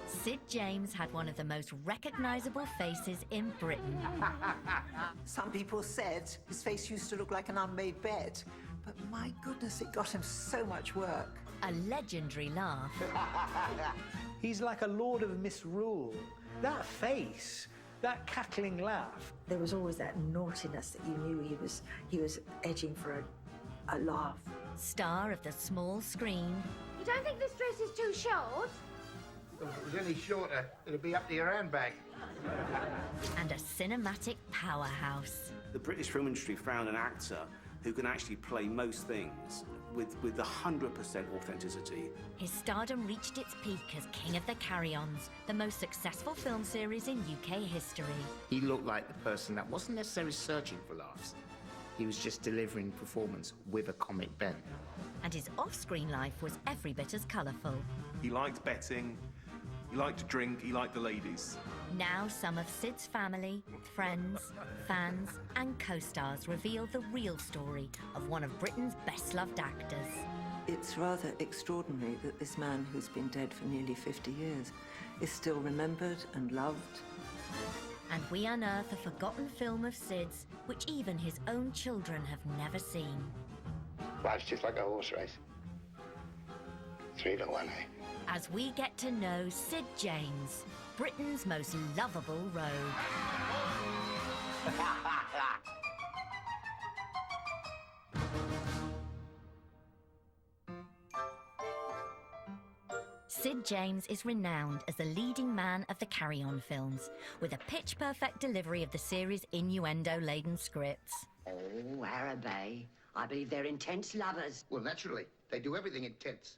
Sid James had one of the most recognisable faces in Britain. Some people said his face used to look like an unmade bed, but my goodness, it got him so much work. A legendary laugh. He's like a lord of misrule. That face, that cackling laugh. There was always that naughtiness that you knew he was edging for a laugh. Star of the small screen. You don't think this dress is too short? Well, if it was any shorter, it'd be up to your handbag. And a cinematic powerhouse. The British film industry found an actor who can actually play most things with 100% authenticity. His stardom reached its peak as King of the Carry-Ons, the most successful film series in UK history. He looked like the person that wasn't necessarily searching for laughs. He was just delivering performance with a comic bent. And his off-screen life was every bit as colourful. He liked betting, he liked to drink, he liked the ladies. Now some of Sid's family, friends, fans and co-stars reveal the real story of one of Britain's best-loved actors. It's rather extraordinary that this man who's been dead for nearly 50 years is still remembered and loved. And we unearth a forgotten film of Sid's, which even his own children have never seen. Life's just like a horse race. 3 to 1, eh? As we get to know Sid James, Britain's most lovable rogue. Sid James is renowned as the leading man of the Carry-On films, with a pitch-perfect delivery of the series' innuendo-laden scripts. Oh, how are they? I believe they're intense lovers. Well, naturally. They do everything intense.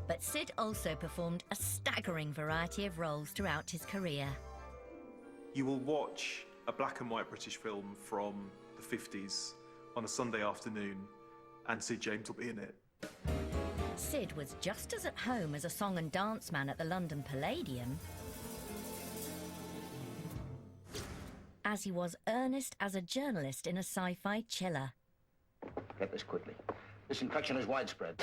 But Sid also performed a staggering variety of roles throughout his career. You will watch a black and white British film from the 50s on a Sunday afternoon, and Sid James will be in it. Sid was just as at home as a song and dance man at the London Palladium as he was earnest as a journalist in a sci-fi chiller. Get this quickly. This infection is widespread.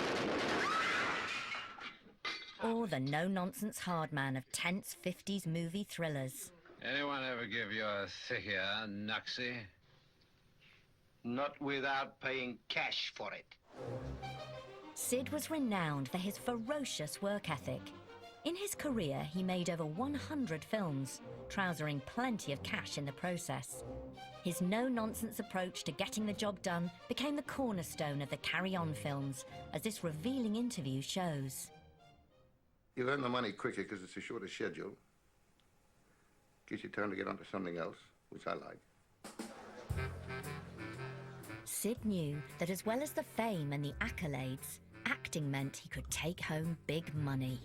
Or the no-nonsense hard man of tense 50s movie thrillers. Anyone ever give you a thickier, Nuxie? Not without paying cash for it. Sid was renowned for his ferocious work ethic. In his career, he made over 100 films, trousering plenty of cash in the process. His no-nonsense approach to getting the job done became the cornerstone of the Carry-On films, as this revealing interview shows. You earn the money quicker because it's a shorter schedule. Gives you time to get onto something else, which I like. Sid knew that as well as the fame and the accolades, acting meant he could take home big money.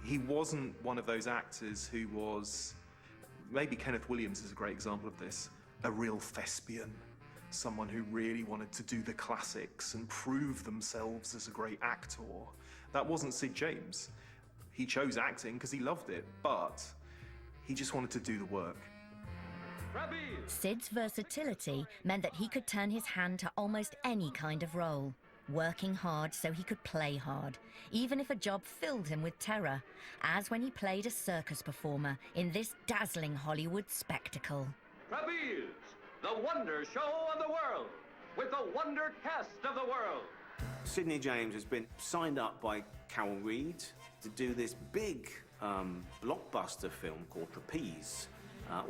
He wasn't one of those actors who was, maybe Kenneth Williams is a great example of this, a real thespian, someone who really wanted to do the classics and prove themselves as a great actor. That wasn't Sid James. He chose acting because he loved it, but he just wanted to do the work. Sid's versatility meant that he could turn his hand to almost any kind of role, working hard so he could play hard, even if a job filled him with terror, as when he played a circus performer in this dazzling Hollywood spectacle. Trapeze, the wonder show of the world, with the wonder cast of the world. Sidney James has been signed up by Carol Reed to do this big blockbuster film called Trapeze,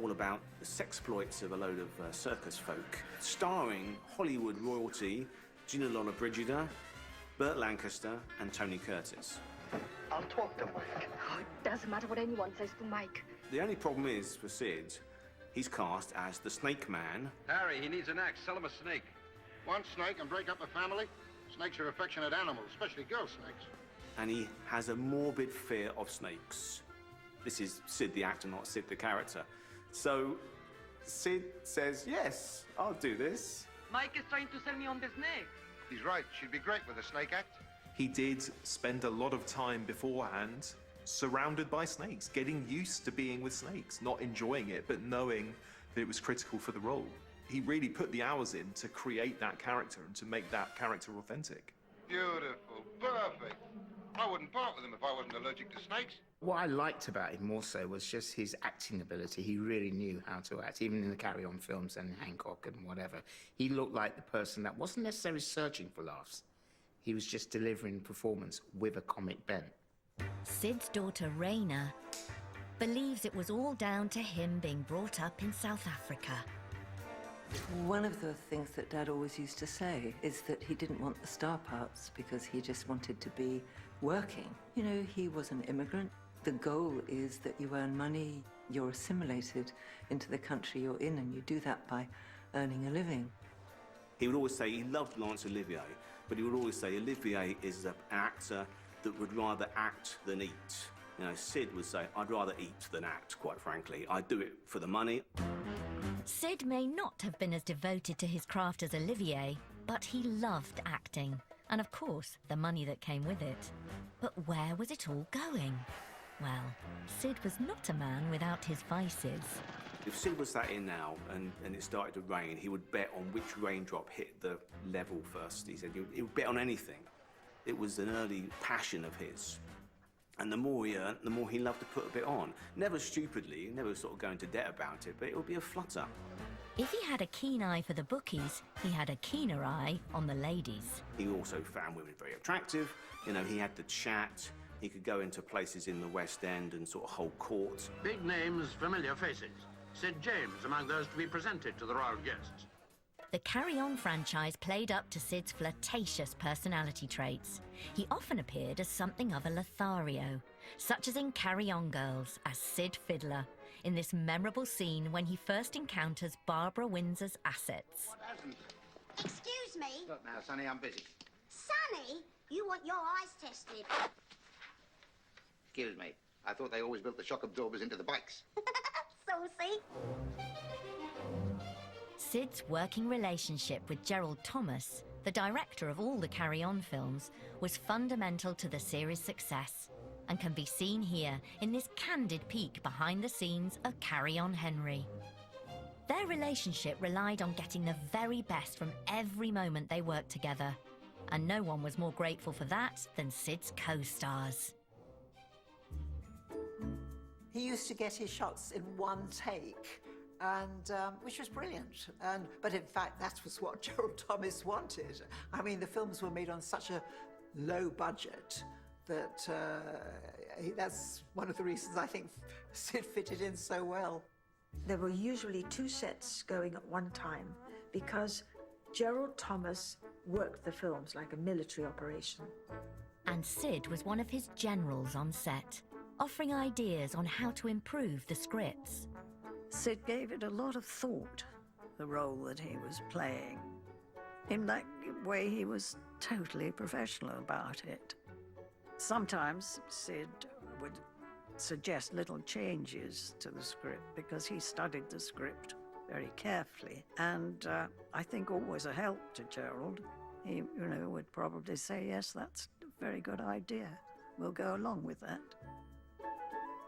all about the sexploits of a load of circus folk, starring Hollywood royalty Gina Lollobrigida, Burt Lancaster and Tony Curtis. I'll talk to Mike. Oh, it doesn't matter what anyone says to Mike. The only problem is, for Sid, he's cast as the Snake Man. Harry, he needs an axe. Sell him a snake. One snake and break up a family? Snakes are affectionate animals, especially girl snakes. And he has a morbid fear of snakes. This is Sid the actor, not Sid the character. So Sid says, yes, I'll do this. Mike is trying to sell me on the snake. He's right. She'd be great with a snake act. He did spend a lot of time beforehand surrounded by snakes, getting used to being with snakes, not enjoying it, but knowing that it was critical for the role. He really put the hours in to create that character and to make that character authentic. Beautiful. Perfect. I wouldn't part with him if I wasn't allergic to snakes. What I liked about him more so was just his acting ability. He really knew how to act, even in the Carry On films and Hancock and whatever. He looked like the person that wasn't necessarily searching for laughs. He was just delivering performance with a comic bent. Sid's daughter, Raina, believes it was all down to him being brought up in South Africa. One of the things that Dad always used to say is that he didn't want the star parts because he just wanted to be working. You know, he was an immigrant. The goal is that you earn money, you're assimilated into the country you're in, and you do that by earning a living. He would always say he loved Laurence Olivier, but he would always say Olivier is an actor that would rather act than eat. You know, Sid would say, I'd rather eat than act, quite frankly. I do it for the money. Sid may not have been as devoted to his craft as Olivier, but he loved acting, and of course, the money that came with it. But where was it all going? Well, Sid was not a man without his vices. If Sid was sat in now and it started to rain, he would bet on which raindrop hit the level first. He said he would bet on anything. It was an early passion of his. And the more he earned, the more he loved to put a bit on. Never stupidly, never sort of going to debt about it, but it would be a flutter. If he had a keen eye for the bookies, he had a keener eye on the ladies. He also found women very attractive. You know, he had the chat. He could go into places in the West End and sort of hold court. Big names, familiar faces. Sid James among those to be presented to the royal guests. The Carry On franchise played up to Sid's flirtatious personality traits. He often appeared as something of a Lothario, such as in Carry On Girls as Sid Fiddler, in this memorable scene when he first encounters Barbara Windsor's assets. What hasn't? Excuse me? Look now, Sonny, I'm busy. Sonny, you want your eyes tested. Excuse me. I thought they always built the shock absorbers into the bikes. Saucy. Sid's working relationship with Gerald Thomas, the director of all the Carry On films, was fundamental to the series' success and can be seen here in this candid peek behind the scenes of Carry On Henry. Their relationship relied on getting the very best from every moment they worked together, and no one was more grateful for that than Sid's co-stars. He used to get his shots in one take, and which was brilliant. But in fact, that was what Gerald Thomas wanted. I mean, the films were made on such a low budget that that's one of the reasons I think Sid fitted in so well. There were usually 2 sets going at one time because Gerald Thomas worked the films like a military operation. And Sid was one of his generals on set, offering ideas on how to improve the scripts. Sid gave it a lot of thought, the role that he was playing. In that way, he was totally professional about it. Sometimes Sid would suggest little changes to the script because he studied the script very carefully, and I think always a help to Gerald. He, would probably say, yes, that's a very good idea. We'll go along with that.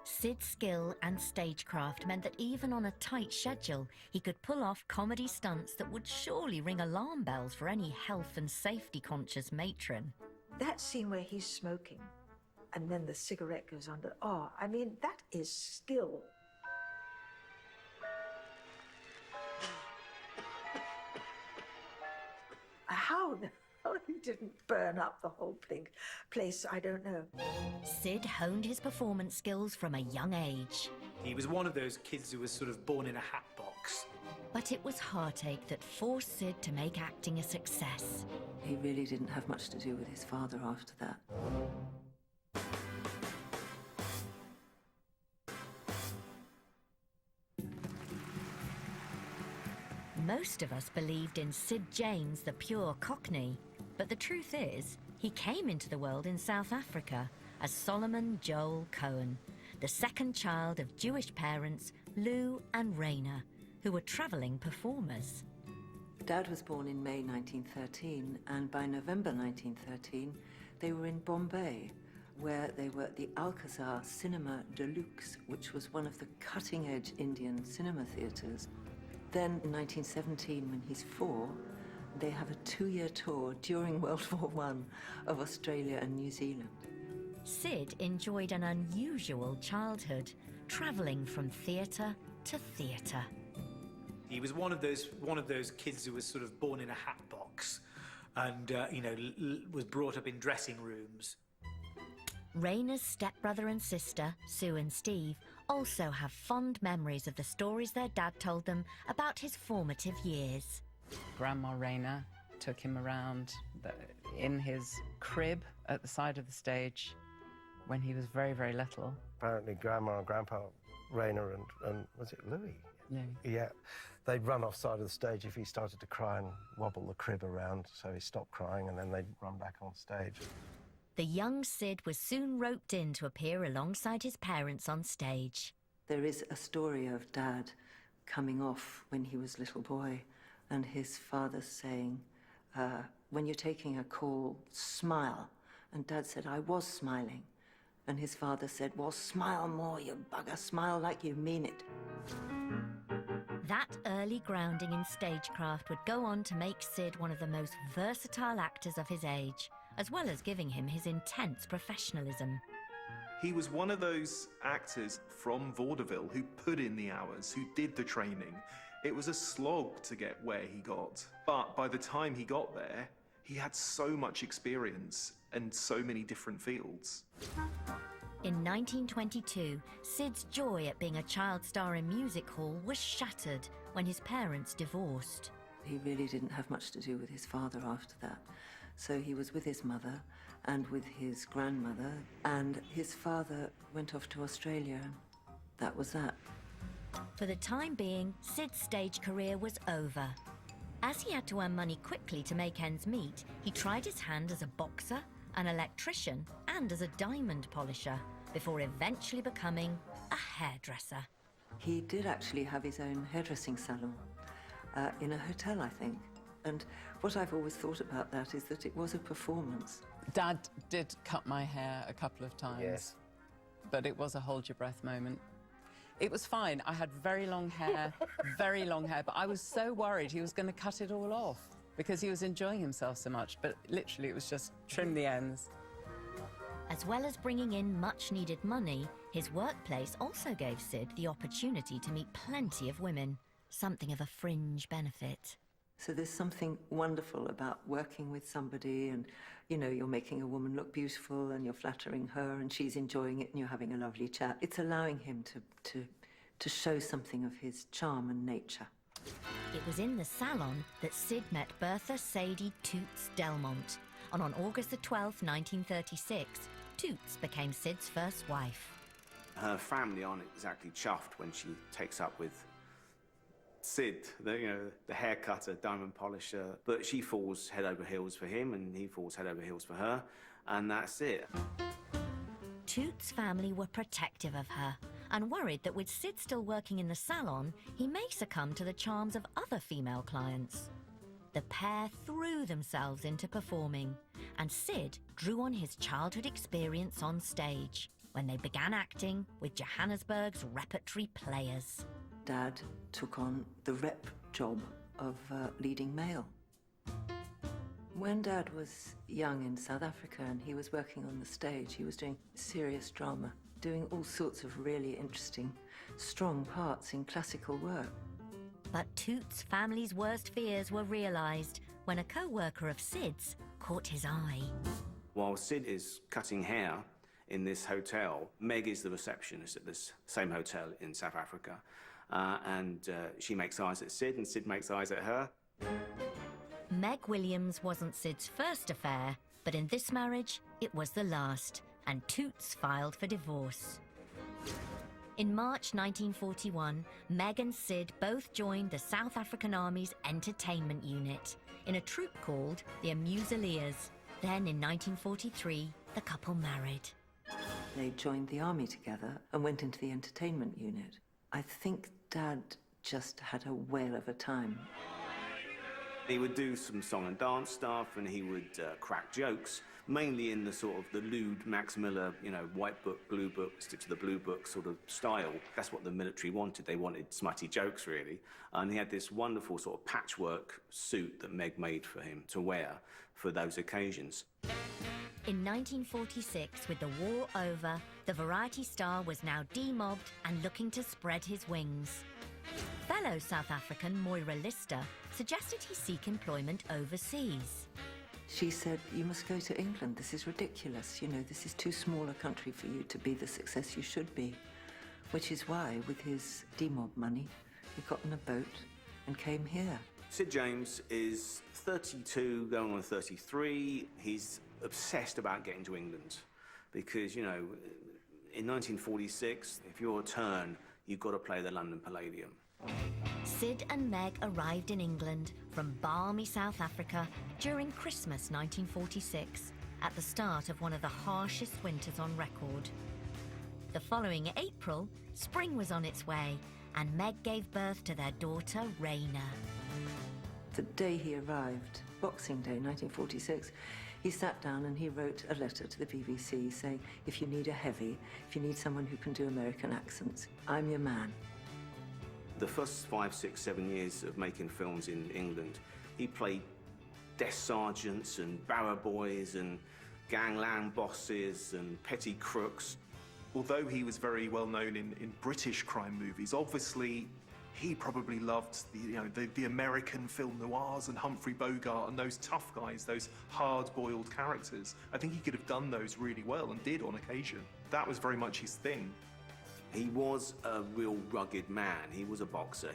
Sid's skill and stagecraft meant that even on a tight schedule, he could pull off comedy stunts that would surely ring alarm bells for any health and safety-conscious matron. That scene where he's smoking, and then the cigarette goes under. Oh, I mean, that is skill. How he didn't burn up the whole place, I don't know. Sid honed his performance skills from a young age. He was one of those kids who was sort of born in a hat box. But it was heartache that forced Sid to make acting a success. He really didn't have much to do with his father after that. Most of us believed in Sid James, the pure Cockney. But the truth is, he came into the world in South Africa as Solomon Joel Cohen, the second child of Jewish parents Lou and Raina, who were travelling performers. Dad was born in May 1913, and by November 1913, they were in Bombay, where they were at the Alcazar Cinema Deluxe, which was one of the cutting-edge Indian cinema theatres. Then in 1917, when he's 4, They have a 2-year tour during World War I of Australia and New Zealand. Sid enjoyed an unusual childhood, travelling from theatre to theatre. He was one of those kids who was sort of born in a hat box and, was brought up in dressing rooms. Rayner's stepbrother and sister, Sue and Steve, also have fond memories of the stories their dad told them about his formative years. Grandma Rayner took him around in his crib at the side of the stage when he was very, very little. Apparently Grandma and Grandpa Rayner and was it Louis? Louis. Yeah, they'd run off side of the stage if he started to cry and wobble the crib around, so he stopped crying and then they'd run back on stage. The young Sid was soon roped in to appear alongside his parents on stage. There is a story of Dad coming off when he was a little boy and his father saying, when you're taking a call, smile. And Dad said, I was smiling. And his father said, well, smile more, you bugger, smile like you mean it. That early grounding in stagecraft would go on to make Sid one of the most versatile actors of his age, as well as giving him his intense professionalism. He was one of those actors from vaudeville who put in the hours, who did the training. It was a slog to get where he got. But by the time he got there, he had so much experience and so many different fields. In 1922, Sid's joy at being a child star in music hall was shattered when his parents divorced. He really didn't have much to do with his father after that. So he was with his mother and with his grandmother, and his father went off to Australia. That was that. For the time being, Sid's stage career was over. As he had to earn money quickly to make ends meet, he tried his hand as a boxer, an electrician, and as a diamond polisher, before eventually becoming a hairdresser. He did actually have his own hairdressing salon in a hotel, I think. And what I've always thought about that is that it was a performance. Dad did cut my hair a couple of times. Yes. But it was a hold your breath moment. It was fine. I had very long hair, but I was so worried he was going to cut it all off because he was enjoying himself so much. But literally, it was just trim the ends. As well as bringing in much-needed money, his workplace also gave Sid the opportunity to meet plenty of women, something of a fringe benefit. So there's something wonderful about working with somebody and, you're making a woman look beautiful and you're flattering her and she's enjoying it and you're having a lovely chat. It's allowing him to show something of his charm and nature. It was in the salon that Sid met Bertha Sadie Toots Delmont, and on August the 12th, 1936, Toots became Sid's first wife. Her family aren't exactly chuffed when she takes up with Sid, the haircutter, diamond polisher, but she falls head over heels for him and he falls head over heels for her, and that's it. Toots' family were protective of her and worried that with Sid still working in the salon, he may succumb to the charms of other female clients. The pair threw themselves into performing, and Sid drew on his childhood experience on stage when they began acting with Johannesburg's repertory players. Dad took on the rep job of leading male. When Dad was young in South Africa and he was working on the stage, he was doing serious drama, doing all sorts of really interesting, strong parts in classical work. But Toots' family's worst fears were realised when a co-worker of Sid's caught his eye. While Sid is cutting hair in this hotel, Meg is the receptionist at this same hotel in South Africa. And she makes eyes at Sid, and Sid makes eyes at her. Meg Williams wasn't Sid's first affair, but in this marriage, it was the last, and Toots filed for divorce. In March 1941, Meg and Sid both joined the South African Army's entertainment unit in a troupe called the Amuseliers. Then in 1943, the couple married. They joined the army together and went into the entertainment unit. I think Dad just had a whale of a time. He would do some song and dance stuff, and he would crack jokes, mainly in the sort of the lewd Max Miller, you know, white book, blue book, stick to the blue book sort of style. That's what the military wanted. They wanted smutty jokes, really. And he had this wonderful sort of patchwork suit that Meg made for him to wear for those occasions. In 1946, with the war over, the variety star was now demobbed and looking to spread his wings. Fellow South African Moira Lister suggested he seek employment overseas. She said, you must go to England. This is ridiculous. You know, this is too small a country for you to be the success you should be. Which is why, with his demob money, he got on a boat and came here. Sid James is 32, going on 33. He's obsessed about getting to England because, you know, in 1946, if you're a turn, you've got to play the London Palladium. Sid and Meg arrived in England from balmy South Africa during Christmas 1946, at the start of one of the harshest winters on record. The following April, spring was on its way, and Meg gave birth to their daughter, Raina. The day he arrived, Boxing Day 1946, he sat down and he wrote a letter to the BBC saying, if you need a heavy, if you need someone who can do American accents, I'm your man. The first 5, 6, 7 years of making films in England, he played desk sergeants and barrow boys and gangland bosses and petty crooks. Although he was very well known in British crime movies, obviously he probably loved the American film noirs and Humphrey Bogart and those tough guys, those hard-boiled characters. I think he could have done those really well and did on occasion. That was very much his thing. He was a real rugged man. He was a boxer.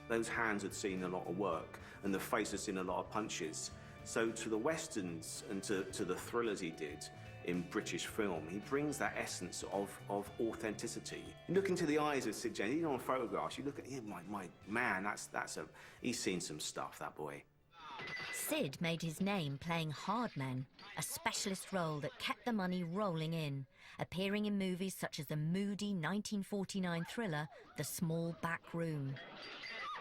Those hands had seen a lot of work, and the face had seen a lot of punches. So to the westerns and to the thrillers he did in British film, he brings that essence of authenticity. You look into the eyes of Sid James, even on photographs, you look at him, my man, he's seen some stuff, that boy. Sid made his name playing hard men, a specialist role that kept the money rolling in, appearing in movies such as the moody 1949 thriller The Small Back Room.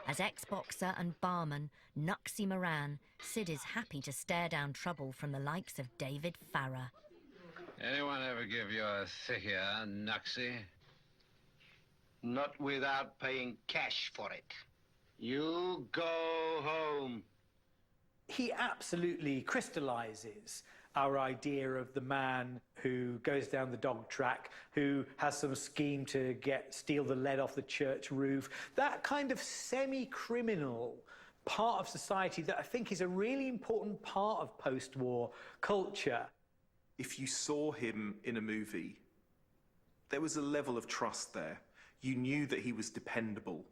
As ex-boxer and barman Nuxie Moran, Sid is happy to stare down trouble from the likes of David Farrar. Anyone ever give you a thicker, Nuxie? Not without paying cash for it. You go home. He absolutely crystallizes our idea of the man who goes down the dog track, who has some scheme to steal the lead off the church roof. That kind of semi-criminal part of society that I think is a really important part of post-war culture. If you saw him in a movie, there was a level of trust there. You knew that he was dependable.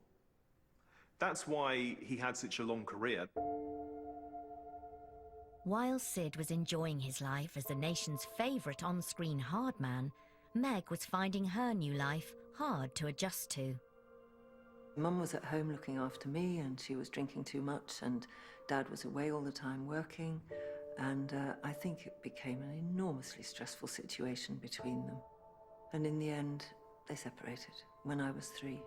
That's why he had such a long career. While Sid was enjoying his life as the nation's favourite on-screen hard man, Meg was finding her new life hard to adjust to. Mum was at home looking after me, and she was drinking too much, and Dad was away all the time working, and I think it became an enormously stressful situation between them. And in the end, they separated when I was 3.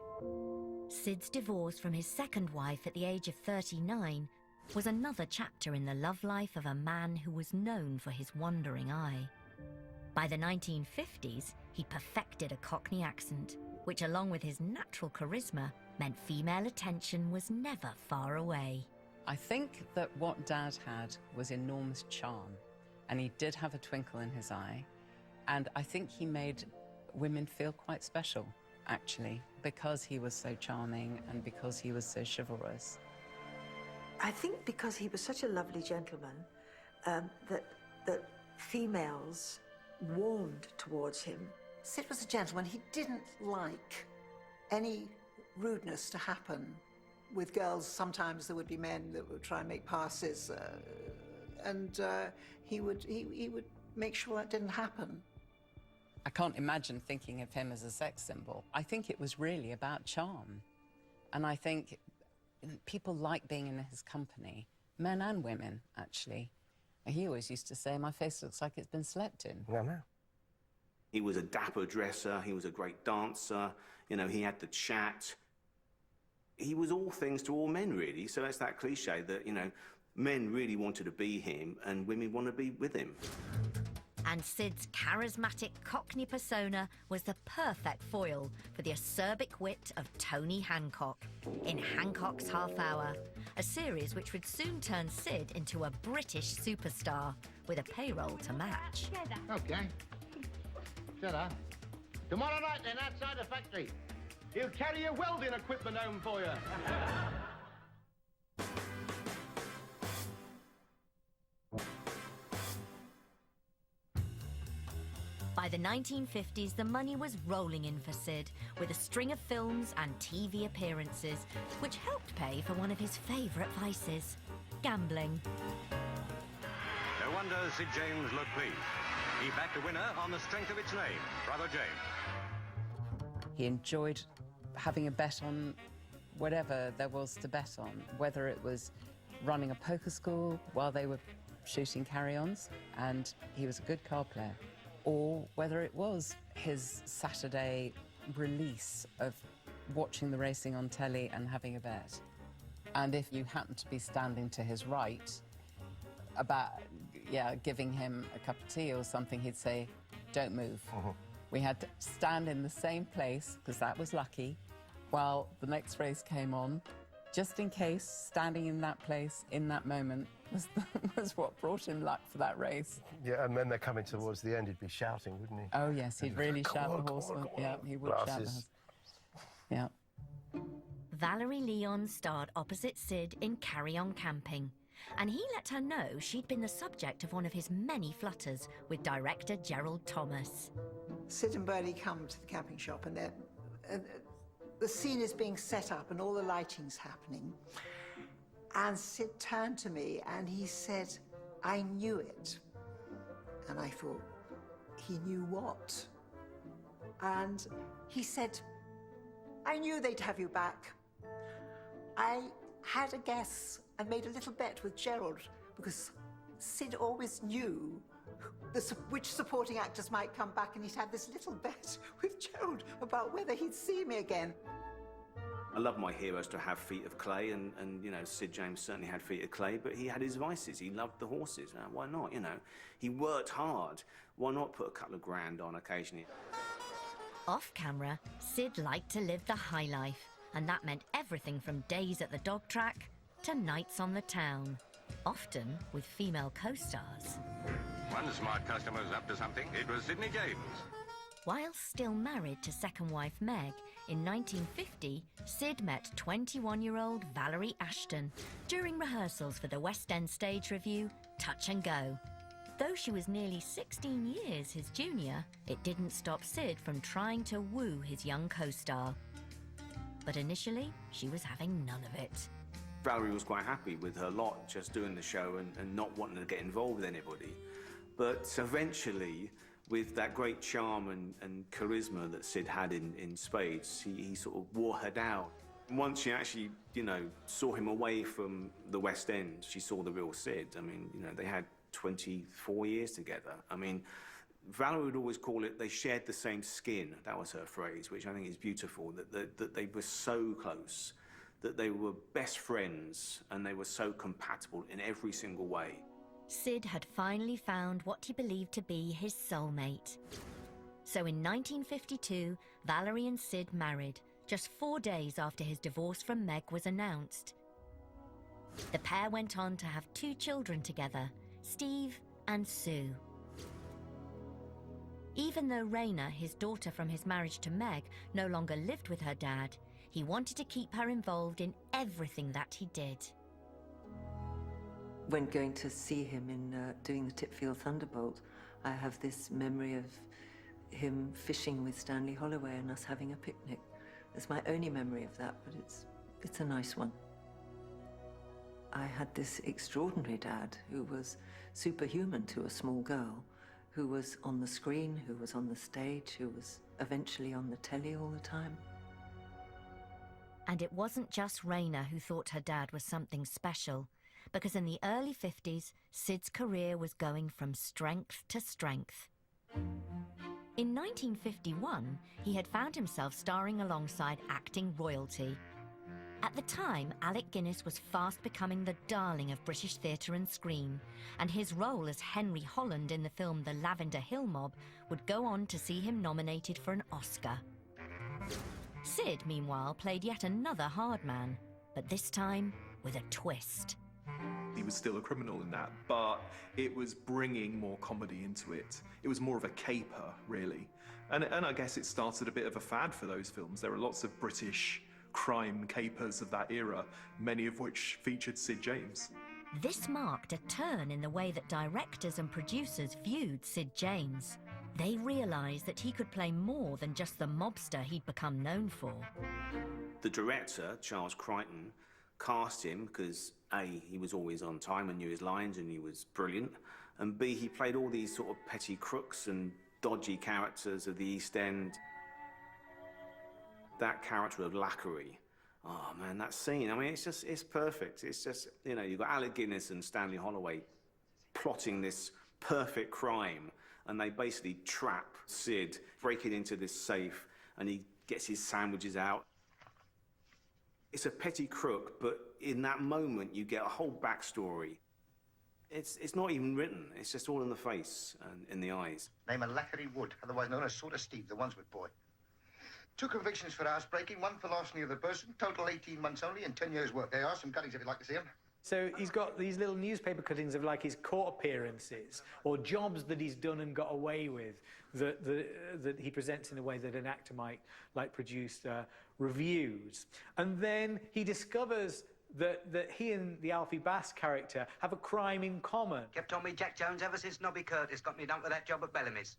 Sid's divorce from his second wife at the age of 39 was another chapter in the love life of a man who was known for his wandering eye. By the 1950s, he perfected a Cockney accent, which along with his natural charisma meant female attention was never far away. I think that what Dad had was enormous charm, and he did have a twinkle in his eye, and I think he made women feel quite special, actually, because he was so charming and because he was so chivalrous. I think because he was such a lovely gentleman, that females warmed towards him. Sid was a gentleman. He didn't like any rudeness to happen with girls. Sometimes there would be men that would try and make passes, and he would make sure that didn't happen. I can't imagine thinking of him as a sex symbol. I think it was really about charm. And I think people like being in his company, men and women, actually. He always used to say, my face looks like it's been slept in. Yeah, no. He was a dapper dresser, he was a great dancer, you know, he had the chat. He was all things to all men, really. So it's that cliche that, you know, Men really wanted to be him, and women want to be with him. And Sid's charismatic Cockney persona was the perfect foil for the acerbic wit of Tony Hancock in Hancock's Half Hour, a series which would soon turn Sid into a British superstar with a payroll to match. Okay. Together. Tomorrow night then, outside the factory. He'll carry your welding equipment home for you. By the 1950s, the money was rolling in for Sid, with a string of films and TV appearances, which helped pay for one of his favourite vices, gambling. No wonder Sid James looked pleased. He backed a winner on the strength of its name, Brother James. He enjoyed having a bet on whatever there was to bet on, whether it was running a poker school while they were shooting carry-ons, and he was a good card player, or whether it was his Saturday release of watching the racing on telly and having a bet. And if you happened to be standing to his right about, giving him a cup of tea or something, he'd say, "Don't move." We had to stand in the same place, because that was lucky, while the next race came on, just in case standing in that place in that moment was what brought him luck for that race. Yeah, and then they're coming towards the end, he'd be shouting, wouldn't he? Oh, yes, he'd really shout the horse. Yeah, he would shout the horse. Yeah. Valerie Leon starred opposite Sid in Carry On Camping, and he let her know she'd been the subject of one of his many flutters with director Gerald Thomas. Sid and Bernie come to the camping shop, and the scene is being set up and all the lighting's happening. And Sid turned to me and he said, "I knew it." And I thought, he knew what? And he said, "I knew they'd have you back. I had a guess and made a little bet with Gerald, because Sid always knew which supporting actors might come back, and he'd had this little bet with Gerald about whether he'd see me again." I love my heroes to have feet of clay, and you know, Sid James certainly had feet of clay, but he had his vices. He loved the horses. Why not, you know? He worked hard. Why not put a couple of grand on occasionally? Off camera, Sid liked to live the high life, and that meant everything from days at the dog track to nights on the town, often with female co-stars. One smart customer's up to something. It was Sidney James. While still married to second wife Meg, in 1950, Sid met 21-year-old Valerie Ashton during rehearsals for the West End stage review Touch and Go. Though she was nearly 16 years his junior, it didn't stop Sid from trying to woo his young co-star. But initially, she was having none of it. Valerie was quite happy with her lot, just doing the show and not wanting to get involved with anybody. But eventually, with that great charm and charisma that Sid had in spades, he sort of wore her down. Once she actually, you know, saw him away from the West End, she saw the real Sid. I mean, you know, they had 24 years together. I mean, Valerie would always call it, they shared the same skin. That was her phrase, which I think is beautiful, that they were so close, that they were best friends, and they were so compatible in every single way. Sid had finally found what he believed to be his soulmate. So in 1952, Valerie and Sid married, just 4 days after his divorce from Meg was announced. The pair went on to have 2 children together, Steve and Sue. Even though Raina, his daughter from his marriage to Meg, no longer lived with her dad, he wanted to keep her involved in everything that he did. When going to see him in doing the Tipfield Thunderbolt, I have this memory of him fishing with Stanley Holloway and us having a picnic. It's my only memory of that, but it's a nice one. I had this extraordinary dad who was superhuman to a small girl, who was on the screen, who was on the stage, who was eventually on the telly all the time. And it wasn't just Raina who thought her dad was something special, because in the early 50s, Sid's career was going from strength to strength. In 1951, he had found himself starring alongside acting royalty. At the time, Alec Guinness was fast becoming the darling of British theatre and screen, and his role as Henry Holland in the film The Lavender Hill Mob would go on to see him nominated for an Oscar. Sid, meanwhile, played yet another hard man, but this time with a twist. He was still a criminal in that, but it was bringing more comedy into it. It was more of a caper, really. And I guess it started a bit of a fad for those films. There were lots of British crime capers of that era, many of which featured Sid James. This marked a turn in the way that directors and producers viewed Sid James. They realised that he could play more than just the mobster he'd become known for. The director, Charles Crichton, cast him because A, he was always on time and knew his lines and he was brilliant, and B, he played all these sort of petty crooks and dodgy characters of the East End. That character of Lackery, oh man, that scene, I mean, it's perfect. It's just, you know, you've got Alec Guinness and Stanley Holloway plotting this perfect crime, and they basically trap Sid, breaking into this safe, and he gets his sandwiches out. It's a petty crook, but in that moment, you get a whole backstory. It's not even written. It's just all in the face and in the eyes. Name of Lackery Wood, otherwise known as Soda Steve, the Wandsworth boy. 2 convictions for housebreaking, 1 for larceny of the person, total 18 months only and 10 years' work. There are some cuttings if you'd like to see them. So he's got these little newspaper cuttings of like his court appearances or jobs that he's done and got away with that he presents in a way that an actor might like produce reviews. And then he discovers that he and the Alfie Bass character have a crime in common. Kept on me Jack Jones ever since Nobby Curtis got me down for that job at Bellamy's.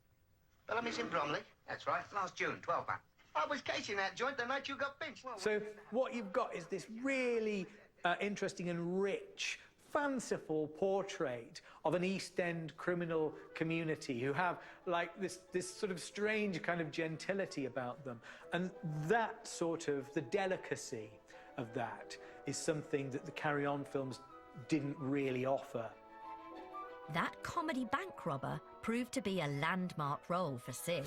Bellamy's in Bromley? That's right, last June, 12 pound. I was casing that joint the night you got pinched. So what you've got is this really interesting and rich, fanciful portrait of an East End criminal community who have like this sort of strange kind of gentility about them. And that sort of, the delicacy of that is something that the Carry On films didn't really offer. That comedy bank robber proved to be a landmark role for Sid.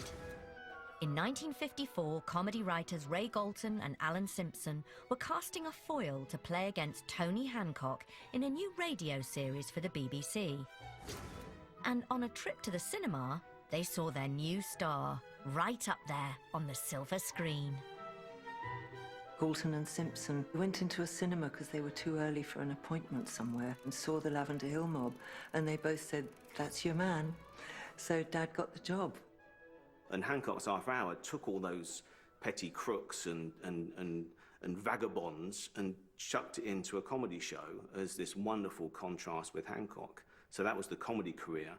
In 1954, comedy writers Ray Galton and Alan Simpson were casting a foil to play against Tony Hancock in a new radio series for the BBC. And on a trip to the cinema, they saw their new star right up there on the silver screen. Galton and Simpson went into a cinema because they were too early for an appointment somewhere and saw the Lavender Hill Mob, and they both said, "That's your man." So Dad got the job. And Hancock's Half Hour took all those petty crooks and vagabonds and chucked it into a comedy show as this wonderful contrast with Hancock. So that was the comedy career.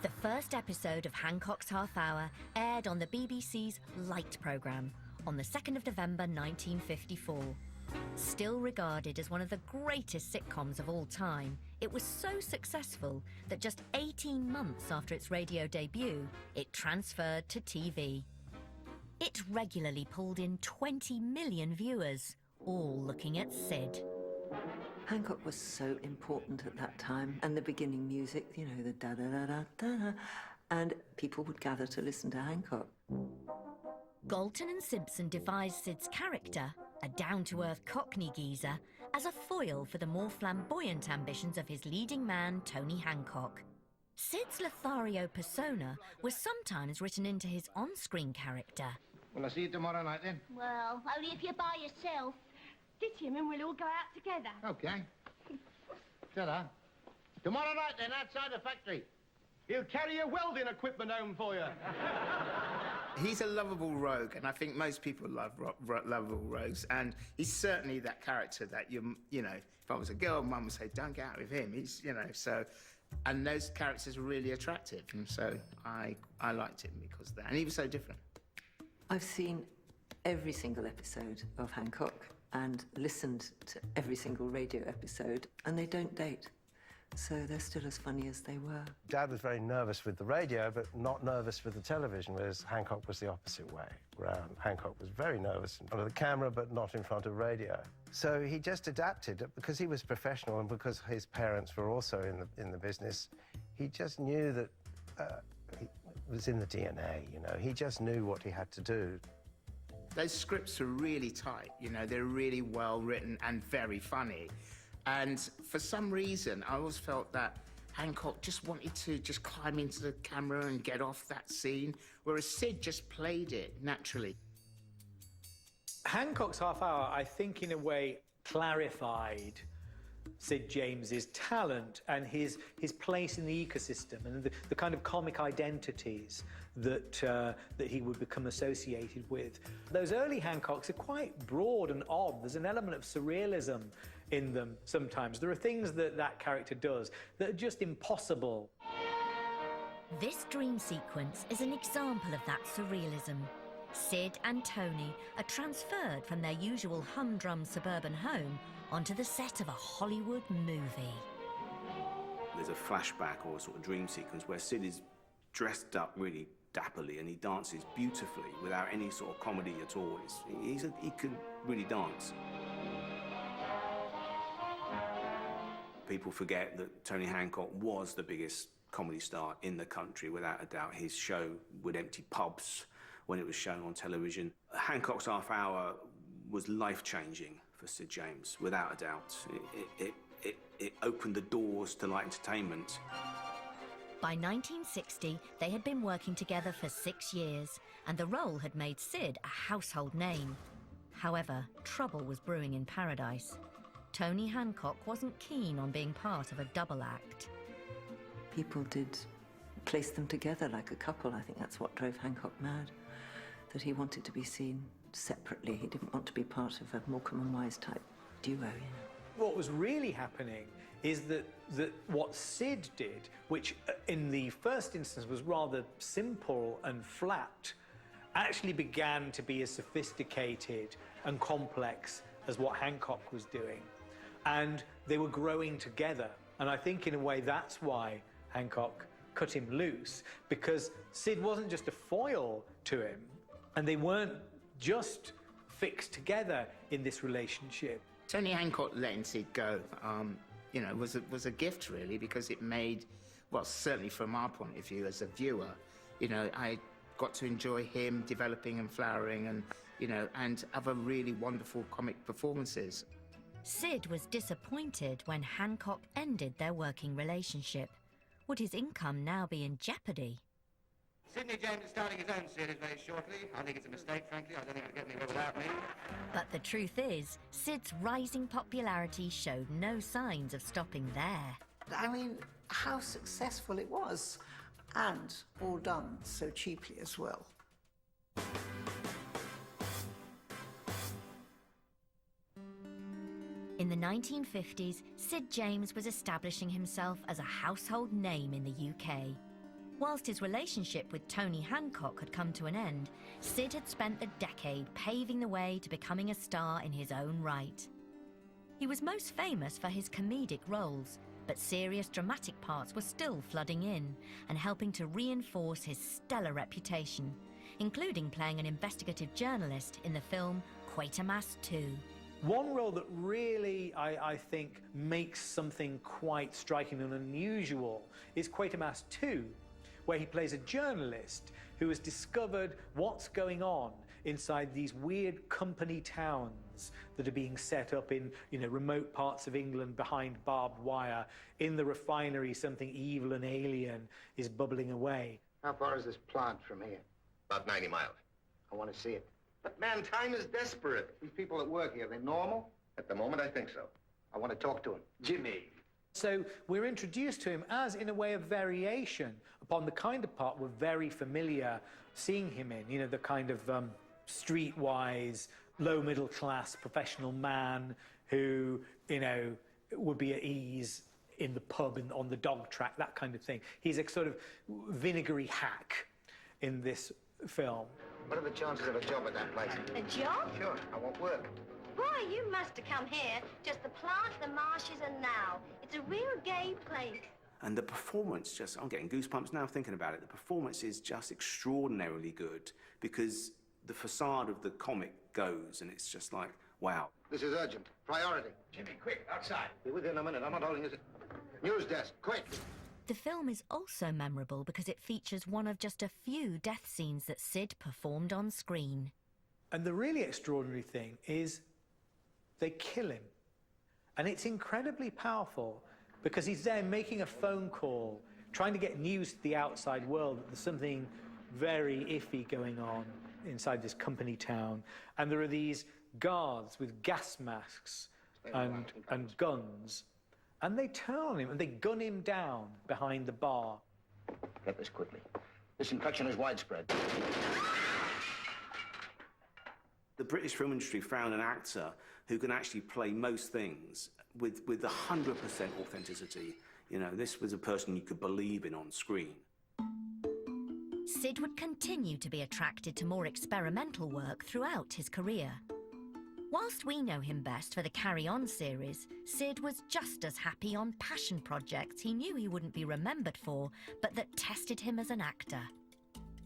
The first episode of Hancock's Half Hour aired on the BBC's Light programme on the 2nd of November 1954. Still regarded as one of the greatest sitcoms of all time, it was so successful that just 18 months after its radio debut, it transferred to TV. It regularly pulled in 20 million viewers, all looking at Sid. Hancock was so important at that time, and the beginning music, you know, the da-da-da-da-da, and people would gather to listen to Hancock. Galton and Simpson devised Sid's character, a down-to-earth Cockney geezer, as a foil for the more flamboyant ambitions of his leading man, Tony Hancock. Sid's Lothario persona was sometimes written into his on-screen character. Well, I'll see you tomorrow night, then. Well, only if you're by yourself. Get him and we'll all go out together. Okay. Ta-da. Tomorrow night, then, outside the factory. He'll carry your welding equipment home for you. He's a lovable rogue, and I think most people love lovable rogues. And he's certainly that character that you know, if I was a girl, Mum would say, "Don't get out with him." He's, you know, so, and those characters are really attractive, and so I liked him because of that, and he was so different. I've seen every single episode of Hancock and listened to every single radio episode, and they don't date. So they're still as funny as they were. Dad was very nervous with the radio, but not nervous with the television, whereas Hancock was the opposite way round. Hancock was very nervous in front of the camera, but not in front of radio. So he just adapted, because he was professional and because his parents were also in the business. He just knew that it was in the DNA, you know. He just knew what he had to do. Those scripts are really tight, you know, they're really well written and very funny. And for some reason, I always felt that Hancock just wanted to just climb into the camera and get off that scene, whereas Sid just played it naturally. Hancock's half hour, I think, in a way, clarified Sid James's talent and his place in the ecosystem and the kind of comic identities that he would become associated with. Those early Hancocks are quite broad and odd. There's an element of surrealism in them sometimes. There are things that character does that are just impossible. This dream sequence is an example of that surrealism. Sid and Tony are transferred from their usual humdrum suburban home onto the set of a Hollywood movie. There's a flashback or a sort of dream sequence where Sid is dressed up really dapperly and he dances beautifully without any sort of comedy at all. He can really dance. People forget that Tony Hancock was the biggest comedy star in the country, without a doubt. His show would empty pubs when it was shown on television. Hancock's half hour was life-changing for Sid James, without a doubt. It opened the doors to light entertainment. By 1960, they had been working together for 6 years, and the role had made Sid a household name. However, trouble was brewing in Paradise. Tony Hancock wasn't keen on being part of a double act. People did place them together like a couple. I think that's what drove Hancock mad, that he wanted to be seen separately. He didn't want to be part of a Morecambe and Wise type duo, you know. What was really happening is that what Sid did, which in the first instance was rather simple and flat, actually began to be as sophisticated and complex as what Hancock was doing. And they were growing together. And I think in a way that's why Hancock cut him loose, because Sid wasn't just a foil to him, and they weren't just fixed together in this relationship. Tony Hancock letting Sid go, you know, was a gift, really, because it made, well, certainly from our point of view as a viewer, you know, I got to enjoy him developing and flowering and, you know, and other really wonderful comic performances. Sid was disappointed when Hancock ended their working relationship. Would his income now be in jeopardy? Sidney James is starting his own series very shortly. I think it's a mistake, frankly. I don't think it'll get anywhere without me. But the truth is, Sid's rising popularity showed no signs of stopping there. I mean, how successful it was, and all done so cheaply as well. In the 1950s, Sid James was establishing himself as a household name in the UK. Whilst his relationship with Tony Hancock had come to an end, Sid had spent the decade paving the way to becoming a star in his own right. He was most famous for his comedic roles, but serious dramatic parts were still flooding in and helping to reinforce his stellar reputation, including playing an investigative journalist in the film Quatermass 2. One role that really, I think, makes something quite striking and unusual is Quatermass 2, where he plays a journalist who has discovered what's going on inside these weird company towns that are being set up in, you know, remote parts of England behind barbed wire. In the refinery, something evil and alien is bubbling away. How far is this plant from here? About 90 miles. I want to see it. But, man, time is desperate. These people that work here, are they normal? At the moment, I think so. I want to talk to him. Jimmy. So we're introduced to him as, in a way, a variation upon the kind of part we're very familiar seeing him in, you know, the kind of streetwise, low-middle-class professional man who, you know, would be at ease in the pub and on the dog track, that kind of thing. He's a sort of vinegary hack in this film. What are the chances of a job at that place? A job? Sure, I won't work. Why, you must have come here. Just the plant, the marshes, and now. It's a real gay place. And the performance just, I'm getting goosebumps now thinking about it. The performance is just extraordinarily good because the facade of the comic goes and it's just like, wow. This is urgent. Priority. Jimmy, quick, outside. Be with you in a minute. I'm not holding this. News desk, quick. The film is also memorable because it features one of just a few death scenes that Sid performed on screen. And the really extraordinary thing is they kill him. And it's incredibly powerful because he's there making a phone call, trying to get news to the outside world that there's something very iffy going on inside this company town. And there are these guards with gas masks and guns. And they turn on him and they gun him down behind the bar. Get this quickly. This infection is widespread. The British film industry found an actor who can actually play most things with 100% authenticity. You know, this was a person you could believe in on screen. Sid would continue to be attracted to more experimental work throughout his career. Whilst we know him best for the Carry On series, Sid was just as happy on passion projects he knew he wouldn't be remembered for, but that tested him as an actor.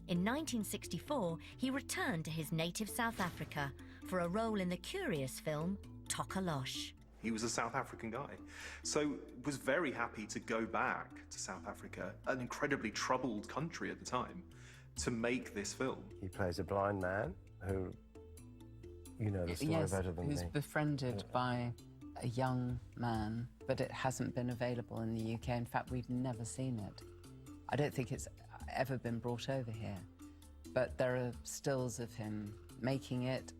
In 1964, he returned to his native South Africa for a role in the curious film Tokolosh. He was a South African guy, so was very happy to go back to South Africa, an incredibly troubled country at the time, to make this film. He plays a blind man who, you know the story better than me. Who's befriended by a young man, but it hasn't been available in the UK. In fact, we've never seen it. I don't think it's ever been brought over here, but there are stills of him making it.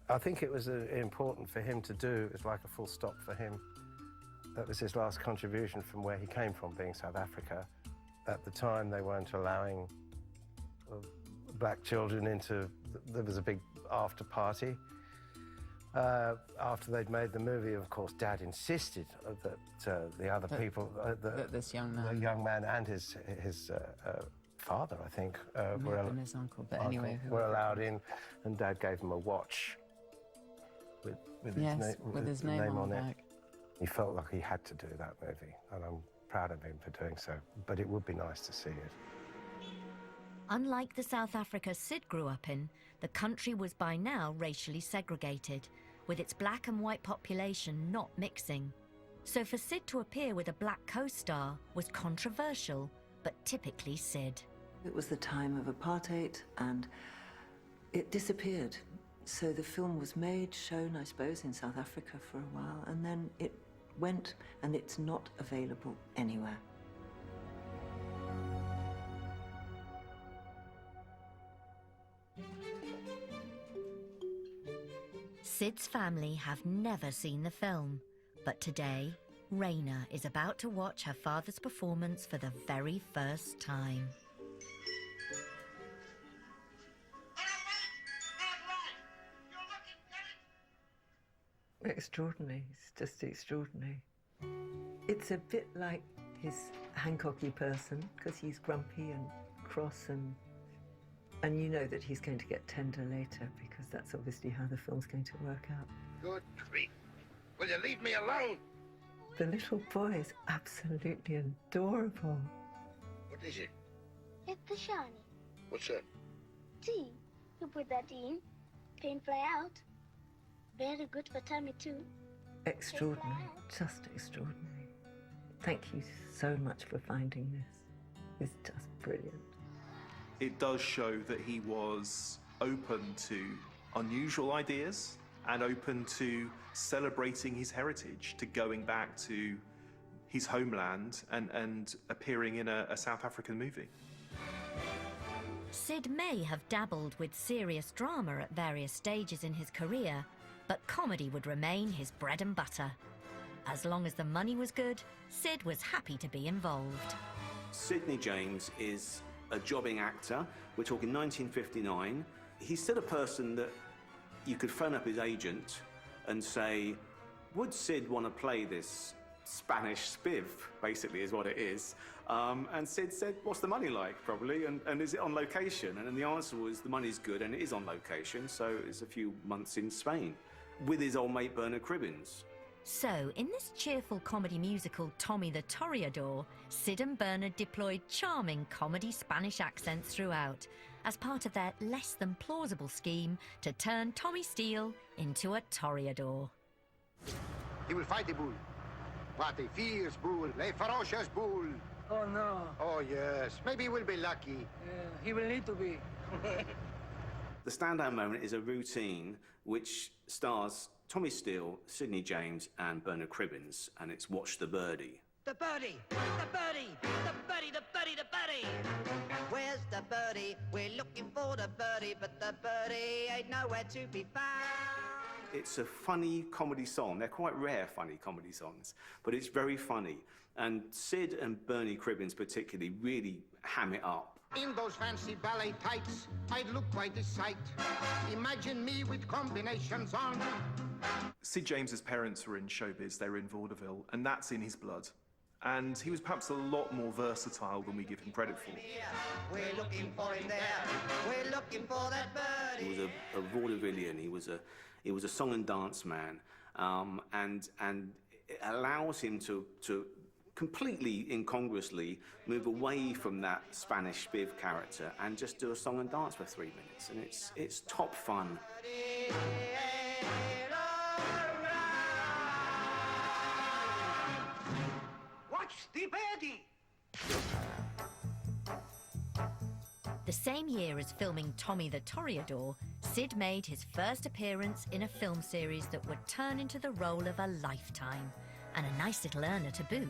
I think it was important for him to do. It was like a full stop for him. That was his last contribution from where he came from, being South Africa. At the time, they weren't allowing black children into... There was a big after party. After they'd made the movie, of course, Dad insisted that the other people... that this young man... The young man and his father, I think, and his uncle, but anyway... were allowed in, and Dad gave him a watch with his name on it. Back. He felt like he had to do that movie, and I'm proud of him for doing so, but it would be nice to see it. Unlike the South Africa Sid grew up in, the country was by now racially segregated, with its black and white population not mixing. So for Sid to appear with a black co-star was controversial, but typically Sid. It was the time of apartheid, and it disappeared. So the film was made, shown, I suppose, in South Africa for a while, and then it went, and it's not available anywhere. Sid's family have never seen the film, but today, Raina is about to watch her father's performance for the very first time. Extraordinary. It's just extraordinary. It's a bit like his Hancocky person, because he's grumpy and cross, and you know that he's going to get tender later, because that's obviously how the film's going to work out. Good grief. Will you leave me alone? The little boy is absolutely adorable. What is it? It's the shiny. What's that? Tea. You put that in. Paint fly out. Very good for tummy too. Extraordinary. Just extraordinary. Thank you so much for finding this. It's just brilliant. It does show that he was open to unusual ideas and open to celebrating his heritage, to going back to his homeland and appearing in a South African movie. Sid may have dabbled with serious drama at various stages in his career, but comedy would remain his bread and butter. As long as the money was good, Sid was happy to be involved. Sidney James is a jobbing actor. We're talking 1959. He's still a person that you could phone up his agent and say, would Sid want to play this Spanish spiv, basically is what it is. And Sid said, what's the money like, probably, and is it on location? And then the answer was, the money's good and it is on location, so it's a few months in Spain, with his old mate Bernard Cribbins. So, in this cheerful comedy musical Tommy the Toreador, Sid and Bernard deployed charming comedy Spanish accents throughout, as part of their less-than-plausible scheme to turn Tommy Steele into a toreador. He will fight the bull. What a fierce bull, a ferocious bull. Oh, no. Oh, yes. Maybe he will be lucky. He will need to be. The standout moment is a routine which stars Tommy Steele, Sidney James, and Bernard Cribbins, and it's Watch the Birdie. The birdie, the birdie, the birdie, the birdie, the birdie. Where's the birdie? We're looking for the birdie, but the birdie ain't nowhere to be found. It's a funny comedy song. They're quite rare funny comedy songs, but it's very funny. And Sid and Bernie Cribbins particularly really ham it up. In those fancy ballet tights, I'd look quite a sight. Imagine me with combinations on. Sid James's parents were in showbiz, they were in vaudeville, and that's in his blood. And he was perhaps a lot more versatile than we give him credit for. We're looking for him there. We're looking for that birdie. He was a vaudevillian. He was a song and dance man, and it allows him to completely incongruously move away from that Spanish Spiv character and just do a song and dance for 3 minutes, and it's top fun. Watch the birdie. The same year as filming Tommy the Toreador, Sid made his first appearance in a film series that would turn into the role of a lifetime, and a nice little earner to boot.